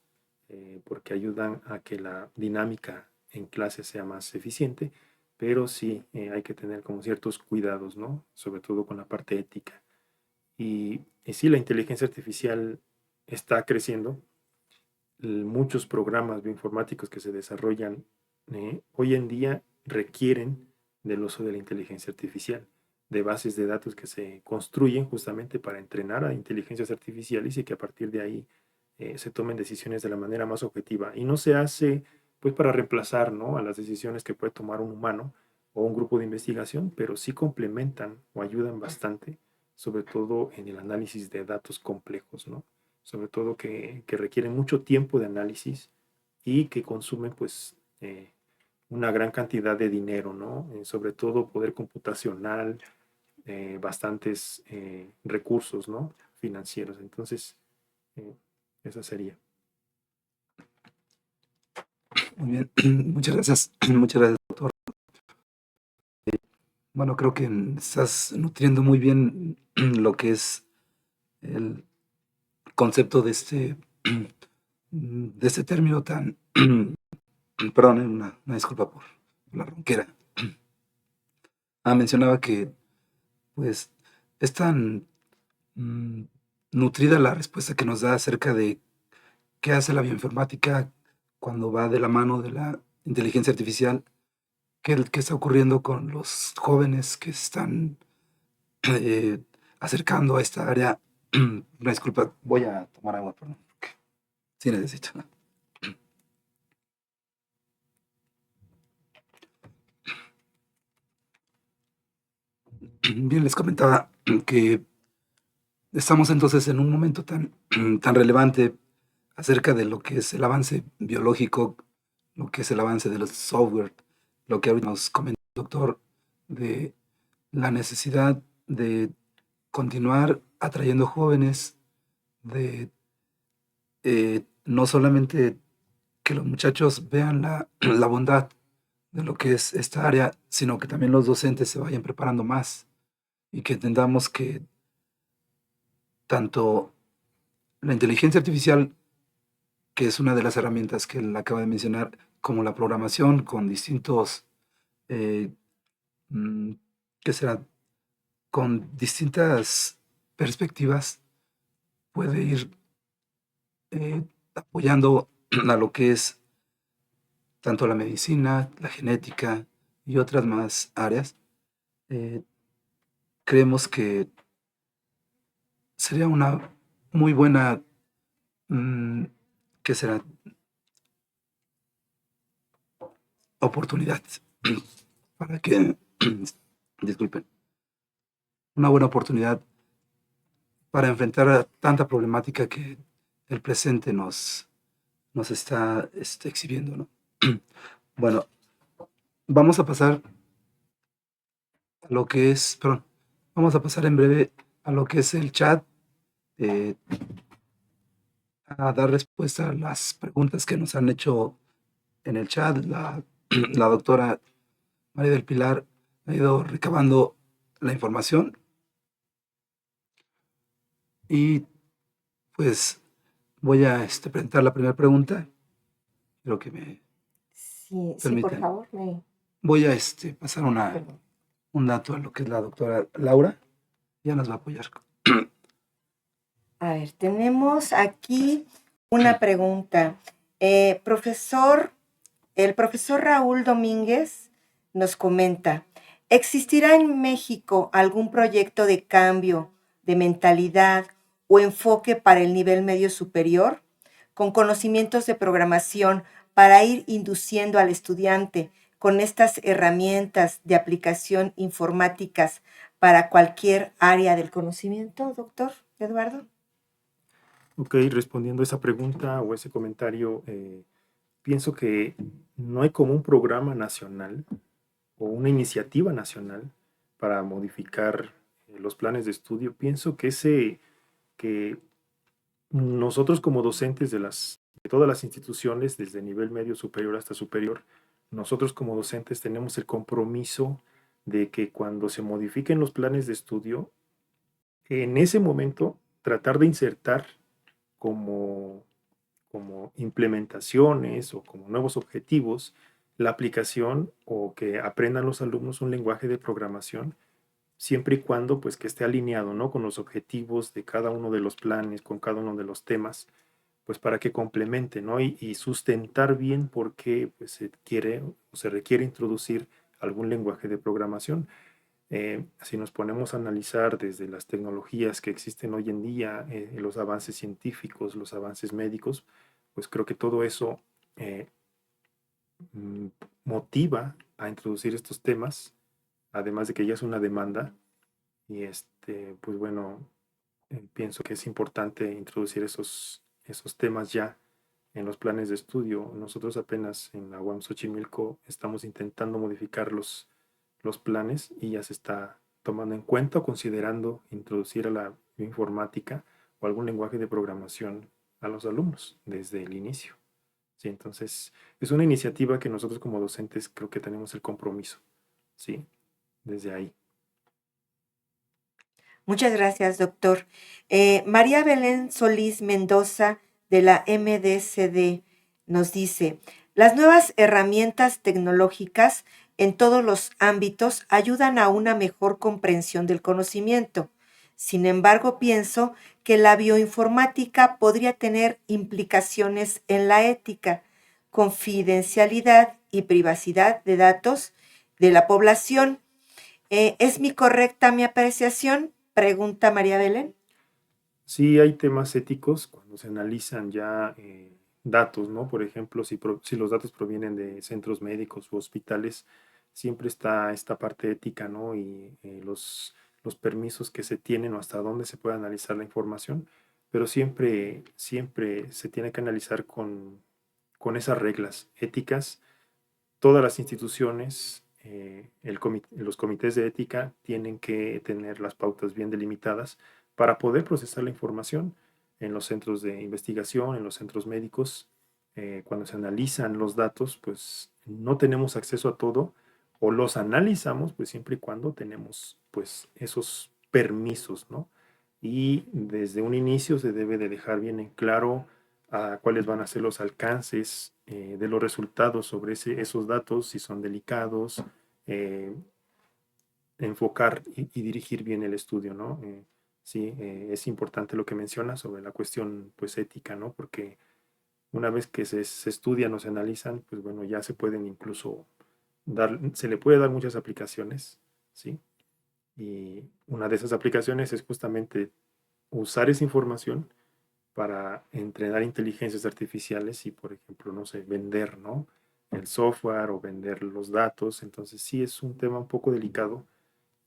porque ayudan a que la dinámica en clase sea más eficiente, pero sí hay que tener como ciertos cuidados, ¿no? Sobre todo con la parte ética. Y sí, la inteligencia artificial está creciendo. Muchos programas bioinformáticos que se desarrollan hoy en día requieren del uso de la inteligencia artificial, de bases de datos que se construyen justamente para entrenar a inteligencias artificiales y que a partir de ahí se tomen decisiones de la manera más objetiva. Y no se hace pues para reemplazar, ¿no?, a las decisiones que puede tomar un humano o un grupo de investigación, pero sí complementan o ayudan bastante, sobre todo en el análisis de datos complejos, ¿no? Sobre todo que requieren mucho tiempo de análisis y que consumen pues una gran cantidad de dinero, ¿no? Sobre todo poder computacional, bastantes recursos, ¿no?, financieros. Entonces, eh, esa sería. Muy bien, muchas gracias, muchas gracias, doctor. Bueno, creo que estás nutriendo muy bien lo que es el concepto de este término tan, perdón, una disculpa por la ronquera. Mencionaba que pues es tan mm, nutrida la respuesta que nos da acerca de qué hace la bioinformática cuando va de la mano de la inteligencia artificial, qué está ocurriendo con los jóvenes que se están eh, acercando a esta área. Una disculpa, voy a tomar agua, perdón, porque sí necesito. Bien, les comentaba que estamos entonces en un momento tan relevante acerca de lo que es el avance biológico, lo que es el avance de los software, lo que ahorita nos comentó el doctor, de la necesidad de continuar atrayendo jóvenes, de no solamente que los muchachos vean la bondad de lo que es esta área, sino que también los docentes se vayan preparando más y que entendamos que tanto la inteligencia artificial, que es una de las herramientas que él acaba de mencionar, como la programación con distintos, eh, mm, ¿qué será? Con distintas perspectivas, puede ir apoyando a lo que es tanto la medicina, la genética y otras más áreas. Eh, Creemos que sería una muy buena, mm, ¿qué será? Oportunidad para que, disculpen, una buena oportunidad para enfrentar a tanta problemática que el presente nos está exhibiendo, ¿no? Bueno, vamos a pasar a lo que es, perdón, vamos a pasar en breve a lo que es el chat, eh, a dar respuesta a las preguntas que nos han hecho en el chat. La doctora María del Pilar ha ido recabando la información y pues voy a presentar la primera pregunta. Creo que me Sí, sí, por permiten. favor, Voy a pasar perdón. un dato a lo que es la doctora Laura. Ya nos va a apoyar. A ver, tenemos aquí una pregunta. Profesor, el profesor Raúl Domínguez nos comenta, ¿existirá en México algún proyecto de cambio de mentalidad o enfoque para el nivel medio superior, con conocimientos de programación para ir induciendo al estudiante con estas herramientas de aplicación informáticas para cualquier área del conocimiento, doctor Eduardo? Ok, respondiendo a esa pregunta o ese comentario, pienso que no hay como un programa nacional o una iniciativa nacional para modificar los planes de estudio. Pienso que nosotros como docentes de todas las instituciones, desde nivel medio superior hasta superior, nosotros como docentes tenemos el compromiso de que cuando se modifiquen los planes de estudio, en ese momento tratar de insertar como, como implementaciones o como nuevos objetivos la aplicación o que aprendan los alumnos un lenguaje de programación siempre y cuando pues que esté alineado, ¿no?, con los objetivos de cada uno de los planes, con cada uno de los temas, pues para que complemente, ¿no? Y sustentar bien por qué pues, se quiere o se requiere introducir algún lenguaje de programación. Si nos ponemos a analizar desde las tecnologías que existen hoy en día, los avances científicos, los avances médicos, pues creo que todo eso eh, mm, motiva a introducir estos temas, además de que ya es una demanda. Y pues bueno, pienso que es importante introducir esos temas ya en los planes de estudio. Nosotros apenas en la UAM Xochimilco estamos intentando modificar los planes y ya se está tomando en cuenta o considerando introducir a la informática o algún lenguaje de programación a los alumnos desde el inicio. Sí, entonces es una iniciativa que nosotros como docentes creo que tenemos el compromiso, ¿sí? Desde ahí. Muchas gracias, doctor. María Belén Solís Mendoza, de la MDCD, nos dice, las nuevas herramientas tecnológicas en todos los ámbitos ayudan a una mejor comprensión del conocimiento. Sin embargo, pienso que la bioinformática podría tener implicaciones en la ética, confidencialidad y privacidad de datos de la población. ¿Es mi correcta mi apreciación? Pregunta María Belén. Sí hay temas éticos cuando se analizan ya datos, ¿no? Por ejemplo, si los datos provienen de centros médicos u hospitales, siempre está esta parte ética, ¿no? Y los permisos que se tienen o hasta dónde se puede analizar la información, pero siempre se tiene que analizar con esas reglas éticas. Todas las instituciones, los comités de ética tienen que tener las pautas bien delimitadas para poder procesar la información en los centros de investigación, en los centros médicos. Cuando se analizan los datos, pues no tenemos acceso a todo o los analizamos, pues siempre y cuando tenemos pues esos permisos, ¿no? Y desde un inicio se debe de dejar bien en claro a cuáles van a ser los alcances de los resultados sobre esos datos, si son delicados, eh, enfocar y dirigir bien el estudio, ¿no? Sí, es importante lo que menciona sobre la cuestión, pues, ética, ¿no? Porque una vez que se estudian o se analizan, pues, bueno, ya se pueden incluso se le puede dar muchas aplicaciones, ¿sí? Y una de esas aplicaciones es justamente usar esa información para entrenar inteligencias artificiales y, por ejemplo, no sé, vender, ¿no?, el software o vender los datos. Entonces sí es un tema un poco delicado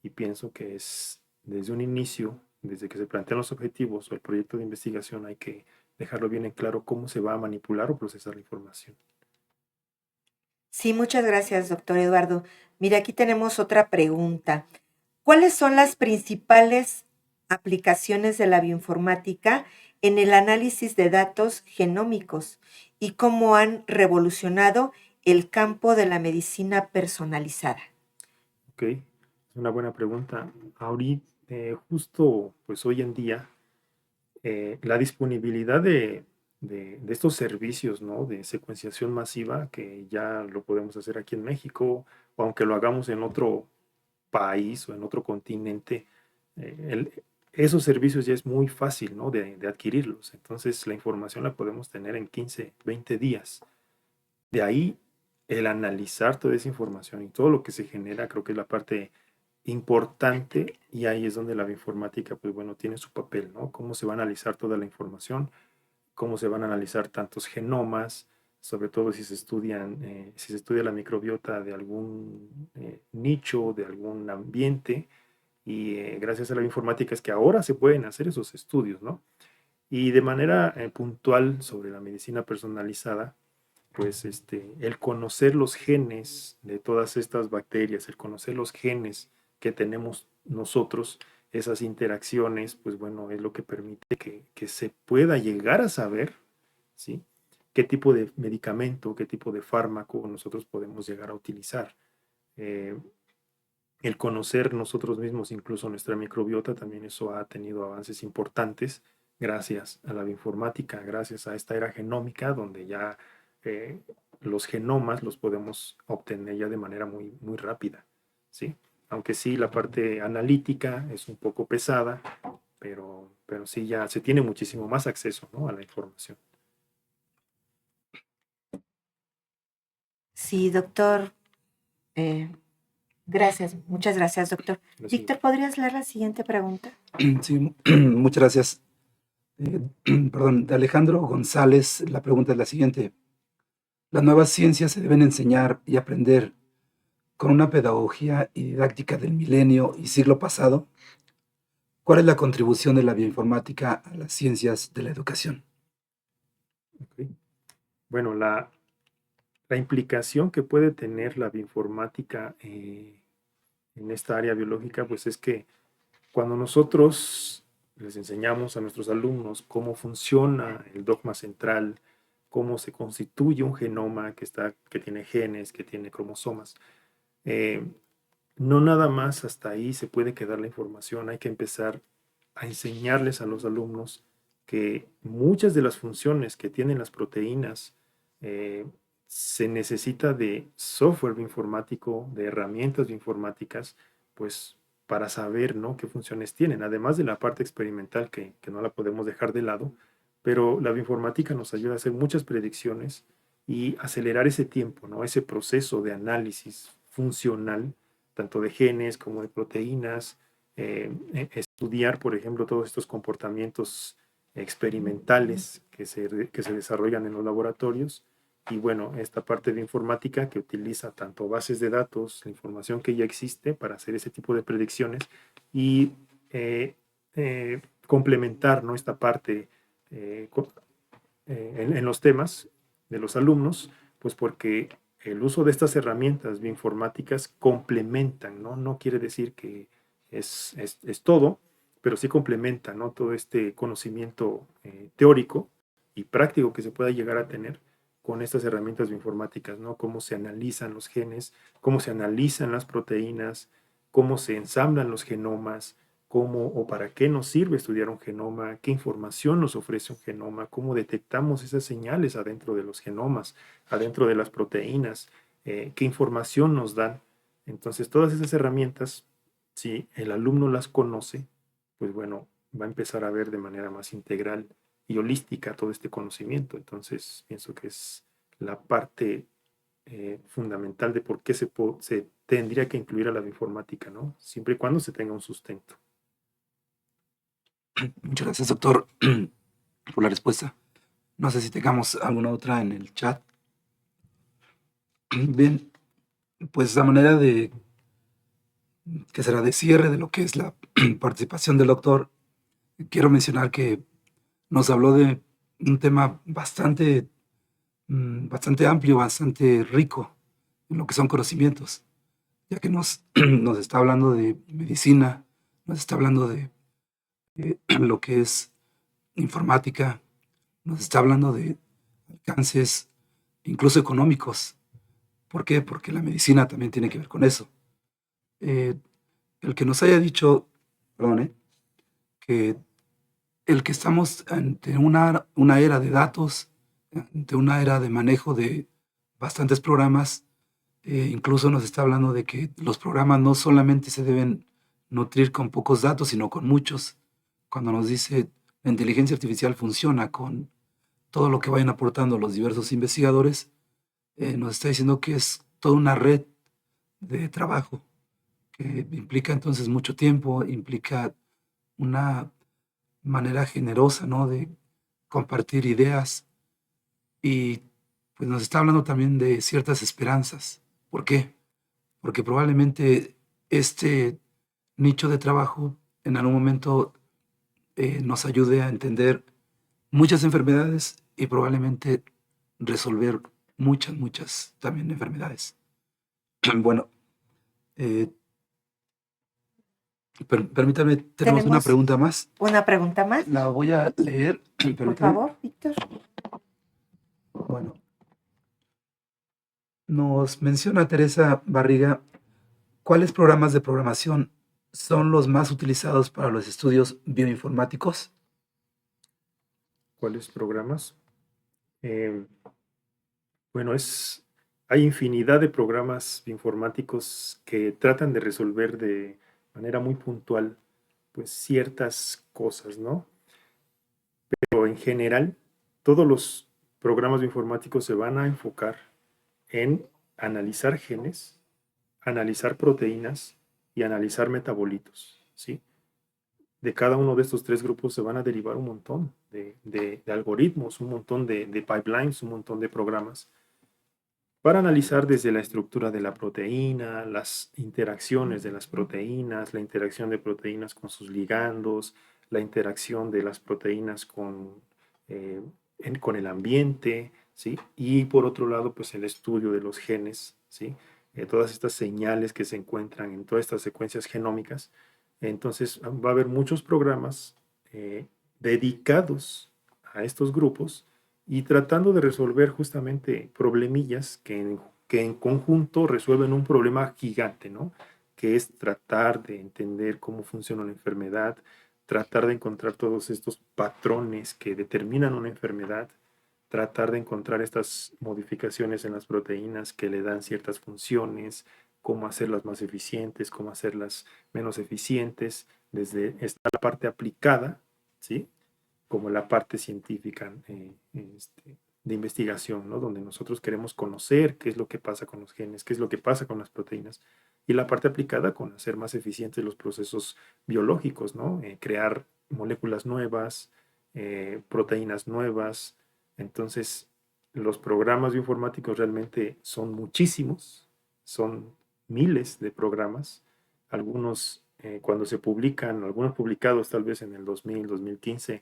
y pienso que es desde un inicio, desde que se plantean los objetivos o el proyecto de investigación, hay que dejarlo bien en claro cómo se va a manipular o procesar la información. Sí, muchas gracias, doctor Eduardo. Mira, aquí tenemos otra pregunta. ¿Cuáles son las principales aplicaciones de la bioinformática en el análisis de datos genómicos y cómo han revolucionado el campo de la medicina personalizada? Ok, es una buena pregunta. Ahorita, justo pues hoy en día, la disponibilidad de estos servicios, ¿no?, de secuenciación masiva, que ya lo podemos hacer aquí en México, o aunque lo hagamos en otro país o en otro continente, esos servicios ya es muy fácil, ¿no?, de adquirirlos. Entonces la información la podemos tener en 15, 20 días. De ahí el analizar toda esa información y todo lo que se genera, creo que es la parte importante, y ahí es donde la bioinformática, pues bueno, tiene su papel, ¿no? Cómo se va a analizar toda la información, cómo se van a analizar tantos genomas, sobre todo si se estudian, si se estudia la microbiota de algún nicho, de algún ambiente, y gracias a la bioinformática es que ahora se pueden hacer esos estudios, ¿no? Y de manera puntual sobre la medicina personalizada, pues el conocer los genes de todas estas bacterias, el conocer los genes que tenemos nosotros, esas interacciones, pues bueno, es lo que permite que se pueda llegar a saber, ¿sí? Qué tipo de medicamento, qué tipo de fármaco nosotros podemos llegar a utilizar. Eh, el conocer nosotros mismos, incluso nuestra microbiota, también eso ha tenido avances importantes gracias a la bioinformática, gracias a esta era genómica, donde ya eh, los genomas los podemos obtener ya de manera muy, muy rápida, ¿sí? Aunque sí, la parte analítica es un poco pesada, pero sí ya se tiene muchísimo más acceso, ¿no?, a la información. Sí, doctor. eh, Gracias, muchas gracias, doctor. Gracias. Víctor, ¿podrías leer la siguiente pregunta? Sí, muchas gracias. Perdón, de Alejandro González, la pregunta es la siguiente. ¿Las nuevas ciencias se deben enseñar y aprender con una pedagogía y didáctica del milenio y siglo pasado? ¿Cuál es la contribución de la bioinformática a las ciencias de la educación? Okay. Bueno, la implicación que puede tener la bioinformática en esta área biológica, pues es que cuando nosotros les enseñamos a nuestros alumnos cómo funciona el dogma central, cómo se constituye un genoma que tiene genes, que tiene cromosomas, eh, no nada más hasta ahí se puede quedar la información, hay que empezar a enseñarles a los alumnos que muchas de las funciones que tienen las proteínas eh, se necesita de software bioinformático, de herramientas bioinformáticas, pues para saber, ¿no?, qué funciones tienen, además de la parte experimental que no la podemos dejar de lado, pero la bioinformática nos ayuda a hacer muchas predicciones y acelerar ese tiempo, ¿no?, ese proceso de análisis funcional, tanto de genes como de proteínas, estudiar, por ejemplo, todos estos comportamientos experimentales que se desarrollan en los laboratorios. Y bueno, esta parte de informática que utiliza tanto bases de datos, la información que ya existe para hacer ese tipo de predicciones y complementar, ¿no?, esta parte en los temas de los alumnos, pues porque el uso de estas herramientas bioinformáticas complementan, ¿no? No quiere decir que es todo, pero sí complementa, ¿no?, todo este conocimiento teórico y práctico que se pueda llegar a tener con estas herramientas bioinformáticas, ¿no? Cómo se analizan los genes, cómo se analizan las proteínas, cómo se ensamblan los genomas, cómo o para qué nos sirve estudiar un genoma, qué información nos ofrece un genoma, cómo detectamos esas señales adentro de los genomas, adentro de las proteínas, qué información nos dan. Entonces, todas esas herramientas, si el alumno las conoce, pues bueno, va a empezar a ver de manera más integral y holística todo este conocimiento. Entonces, pienso que es la parte fundamental de por qué se tendría que incluir a la bioinformática, ¿no? Siempre y cuando se tenga un sustento. Muchas gracias, doctor, por la respuesta. No sé si tengamos alguna otra en el chat. Bien, pues a manera de que será de cierre de lo que es la participación del doctor, quiero mencionar que nos habló de un tema bastante amplio, bastante rico en lo que son conocimientos, ya que nos está hablando de medicina, nos está hablando de lo que es informática, nos está hablando de alcances incluso económicos. ¿Por qué? Porque la medicina también tiene que ver con eso. El que nos haya dicho, perdón, que el que estamos ante una era de datos, ante una era de manejo de bastantes programas, incluso nos está hablando de que los programas no solamente se deben nutrir con pocos datos, sino con muchos. Cuando nos dice la inteligencia artificial funciona con todo lo que vayan aportando los diversos investigadores, nos está diciendo que es toda una red de trabajo que implica entonces mucho tiempo, implica una manera generosa, ¿no? De compartir ideas y pues nos está hablando también de ciertas esperanzas. ¿Por qué? Porque probablemente este nicho de trabajo en algún momento nos ayude a entender muchas enfermedades y probablemente resolver muchas también enfermedades. Bueno, eh, permítame, tenemos una Tenemos pregunta más. una pregunta más, La voy a leer, por permítame. favor, Víctor. Bueno, nos menciona Teresa Barriga, ¿cuáles programas de programación son los más utilizados para los estudios bioinformáticos? ¿Cuáles programas? Bueno, hay infinidad de programas informáticos que tratan de resolver de manera muy puntual, pues ciertas cosas, ¿no? Pero en general, todos los programas informáticos se van a enfocar en analizar genes, analizar proteínas y analizar metabolitos, ¿sí? De cada uno de estos tres grupos se van a derivar un montón de algoritmos, un montón de pipelines, un montón de programas para analizar desde la estructura de la proteína, las interacciones de las proteínas, la interacción de proteínas con sus ligandos, la interacción de las proteínas eh, con el ambiente, ¿sí? Y por otro lado, pues el estudio de los genes, ¿sí? Todas estas señales que se encuentran en todas estas secuencias genómicas. Entonces, va a haber muchos programas dedicados a estos grupos y tratando de resolver justamente problemillas que en conjunto resuelven un problema gigante, ¿no? Que es tratar de entender cómo funciona una enfermedad, tratar de encontrar todos estos patrones que determinan una enfermedad, tratar de encontrar estas modificaciones en las proteínas que le dan ciertas funciones, cómo hacerlas más eficientes, cómo hacerlas menos eficientes, desde esta parte aplicada, ¿sí? Como la parte científica de investigación, ¿no? Donde nosotros queremos conocer qué es lo que pasa con los genes, qué es lo que pasa con las proteínas, y la parte aplicada con hacer más eficientes los procesos biológicos, ¿no? Crear moléculas nuevas, proteínas nuevas. Entonces, los programas bioinformáticos realmente son muchísimos, son miles de programas, algunos cuando se publican, algunos publicados tal vez en el 2000, 2015,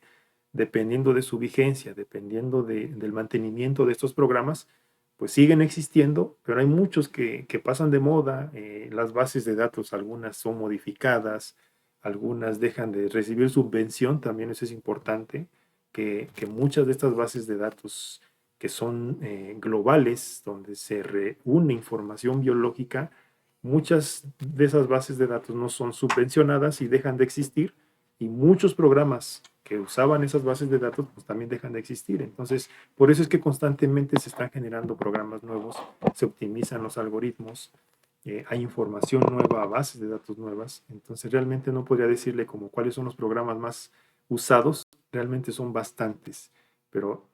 dependiendo de su vigencia, dependiendo del mantenimiento de estos programas, pues siguen existiendo, pero hay muchos que pasan de moda. Las bases de datos, algunas son modificadas, algunas dejan de recibir subvención, también eso es importante, que muchas de estas bases de datos que son globales, donde se reúne información biológica, muchas de esas bases de datos no son subvencionadas y dejan de existir, y muchos programas que usaban esas bases de datos pues también dejan de existir. Entonces, por eso es que constantemente se están generando programas nuevos, se optimizan los algoritmos, hay información nueva, bases de datos nuevas. Entonces, realmente no podría decirle como cuáles son los programas más usados, realmente son bastantes, pero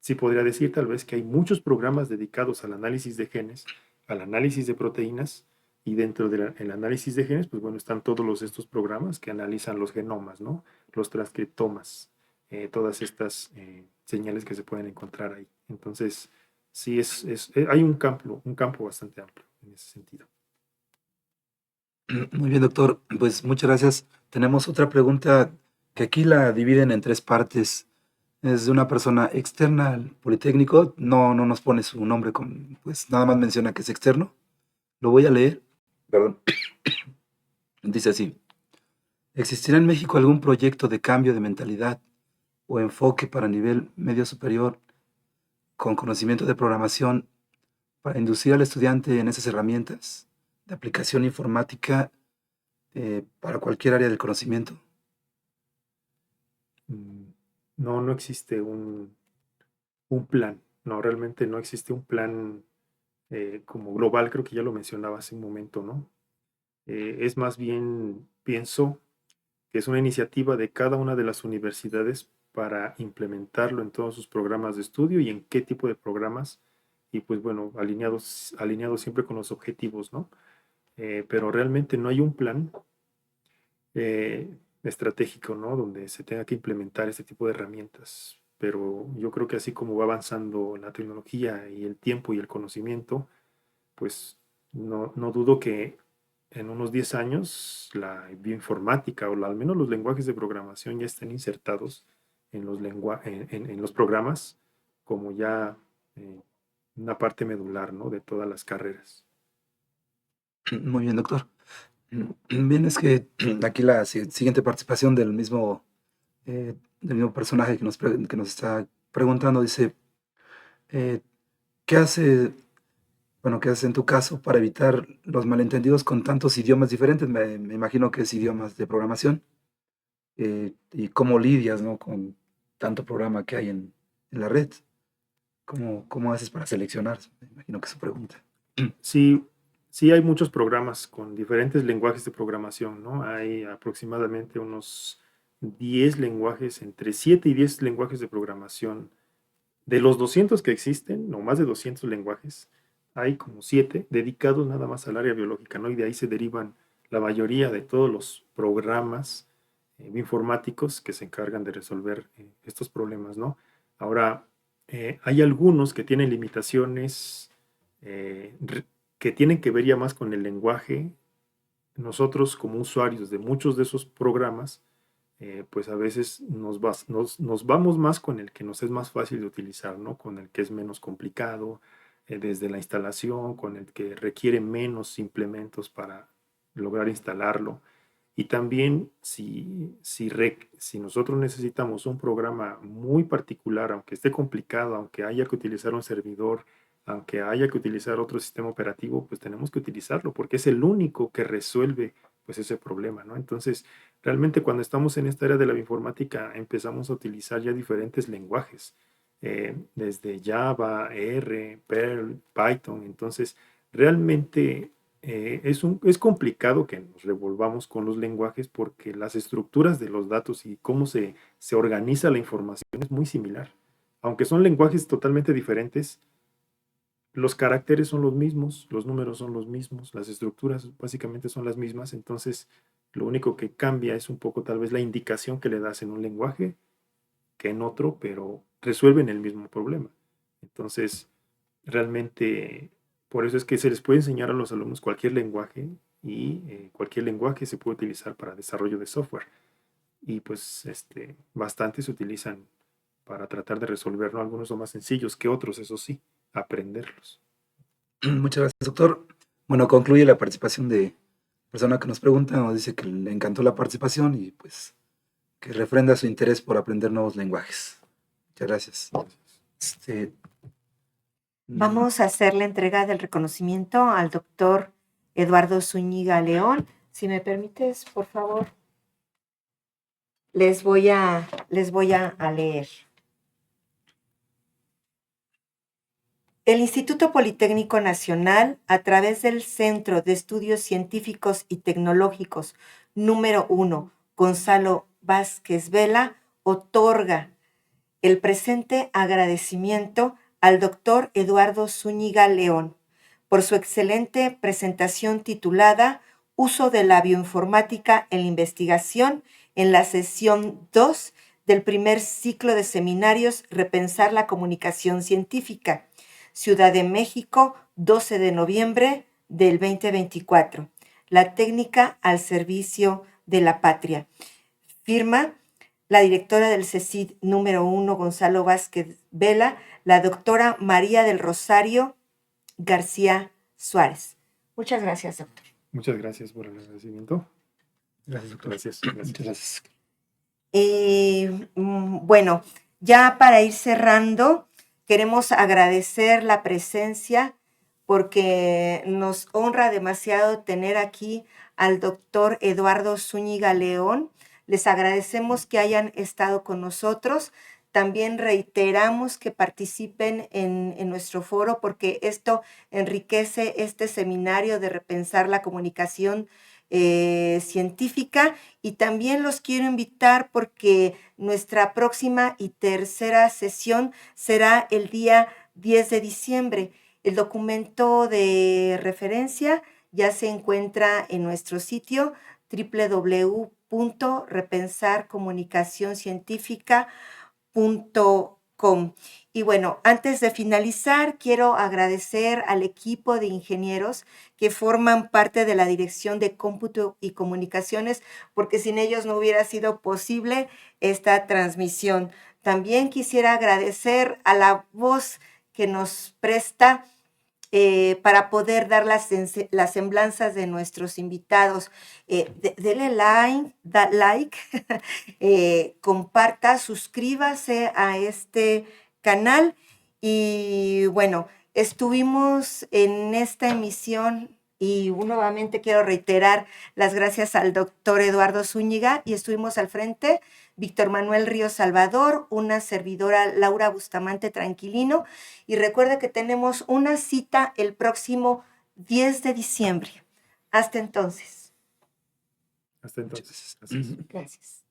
sí podría decir tal vez que hay muchos programas dedicados al análisis de genes, al análisis de proteínas, y dentro del análisis de genes, pues bueno, están todos estos programas que analizan los genomas, ¿no? Los transcriptomas, todas estas señales que se pueden encontrar ahí. Entonces, sí, hay un campo bastante amplio en ese sentido. Muy bien, doctor. Pues muchas gracias. Tenemos otra pregunta que aquí la dividen en tres partes. Es de una persona externa al Politécnico. No nos pone su nombre, pues nada más menciona que es externo. Lo voy a leer. Perdón. Dice así. ¿Existirá en México algún proyecto de cambio de mentalidad o enfoque para nivel medio superior con conocimiento de programación para inducir al estudiante en esas herramientas de aplicación informática para cualquier área del conocimiento? No, no existe un plan. No, realmente no existe un plan como global, creo que ya lo mencionaba hace un momento, ¿no? Es más bien, pienso que es una iniciativa de cada una de las universidades para implementarlo en todos sus programas de estudio y en qué tipo de programas, y pues bueno, alineados siempre con los objetivos, ¿no? pero realmente no hay un plan estratégico, ¿no? Donde se tenga que implementar este tipo de herramientas. Pero yo creo que así como va avanzando la tecnología y el tiempo y el conocimiento, pues no dudo que en unos 10 años la bioinformática o al menos los lenguajes de programación ya estén insertados en en los programas como ya eh, una parte medular, ¿no? De todas las carreras. Muy bien, doctor. Bien, es que aquí la siguiente participación del mismo personaje que nos está preguntando dice, eh, ¿qué hace, bueno, qué hace en tu caso para evitar los malentendidos con tantos idiomas diferentes? Me imagino que es idiomas de programación. Y cómo lidias, ¿no? Con tanto programa que hay en la red. ¿Cómo haces para seleccionar? Me imagino que es su pregunta. Sí, sí hay muchos programas con diferentes lenguajes de programación, ¿no? Hay aproximadamente unos 10 lenguajes, entre 7 y 10 lenguajes de programación. De los 200 que existen, o más de 200 lenguajes, hay como 7 dedicados nada más al área biológica, ¿no? Y de ahí se derivan la mayoría de todos los programas informáticos que se encargan de resolver estos problemas, ¿no? Ahora, hay algunos que tienen limitaciones eh, que tienen que ver ya más con el lenguaje. Nosotros como usuarios de muchos de esos programas, pues a veces nos vamos más con el que nos es más fácil de utilizar, ¿no? Con el que es menos complicado, desde la instalación, con el que requiere menos implementos para lograr instalarlo. Y también si nosotros necesitamos un programa muy particular, aunque esté complicado, aunque haya que utilizar un servidor, aunque haya que utilizar otro sistema operativo, pues tenemos que utilizarlo porque es el único que resuelve pues ese problema, ¿no? Entonces, realmente cuando estamos en esta era de la informática empezamos a utilizar ya diferentes lenguajes, desde Java, R, Perl, Python. Entonces, realmente es complicado que nos revolvamos con los lenguajes porque las estructuras de los datos y cómo se organiza la información es muy similar. Aunque son lenguajes totalmente diferentes, los caracteres son los mismos, los números son los mismos, las estructuras básicamente son las mismas, entonces lo único que cambia es un poco tal vez la indicación que le das en un lenguaje que en otro, pero resuelven el mismo problema. Entonces, realmente, por eso es que se les puede enseñar a los alumnos cualquier lenguaje y cualquier lenguaje se puede utilizar para desarrollo de software. Y pues bastantes se utilizan para tratar de resolverlo. Algunos son más sencillos que otros, eso sí, aprenderlos. Muchas gracias, doctor. Bueno, concluye la participación de la persona que nos pregunta, nos dice que le encantó la participación y pues que refrenda su interés por aprender nuevos lenguajes. Muchas gracias. Este, Vamos a hacer la entrega del reconocimiento al doctor Eduardo Zúñiga León. Si me permites, por favor, les voy a leer. El Instituto Politécnico Nacional, a través del Centro de Estudios Científicos y Tecnológicos número 1, Gonzalo Vázquez Vela, otorga el presente agradecimiento al doctor Eduardo Zúñiga León por su excelente presentación titulada Uso de la bioinformática en la investigación en la sesión 2 del primer ciclo de seminarios Repensar la comunicación científica, Ciudad de México, 12 de noviembre del 2024. La técnica al servicio de la patria. Firma la directora del CECID número 1, Gonzalo Vázquez Vela, la doctora María del Rosario García Suárez. Muchas gracias, doctor. Muchas gracias por el agradecimiento. gracias, doctor. Gracias. Muchas gracias. Bueno, ya para ir cerrando, queremos agradecer la presencia porque nos honra demasiado tener aquí al doctor Eduardo Zúñiga León. Les agradecemos que hayan estado con nosotros. También reiteramos que participen en nuestro foro porque esto enriquece este seminario de repensar la comunicación científica, y también los quiero invitar porque nuestra próxima y tercera sesión será el día 10 de diciembre. El documento de referencia ya se encuentra en nuestro sitio www.repensarcomunicacioncientífica.com. Y bueno, antes de finalizar, quiero agradecer al equipo de ingenieros que forman parte de la Dirección de Cómputo y Comunicaciones, porque sin ellos no hubiera sido posible esta transmisión. También quisiera agradecer a la voz que nos presta para poder dar las semblanzas de nuestros invitados. Dele like, comparta, suscríbase a este canal. Y bueno, estuvimos en esta emisión y nuevamente quiero reiterar las gracias al doctor Eduardo Zúñiga, y estuvimos al frente Víctor Manuel Ríos Salvador, una servidora Laura Bustamante Tranquilino, y recuerda que tenemos una cita el próximo 10 de diciembre. Hasta entonces. Hasta Muchas entonces. gracias. Gracias. Gracias.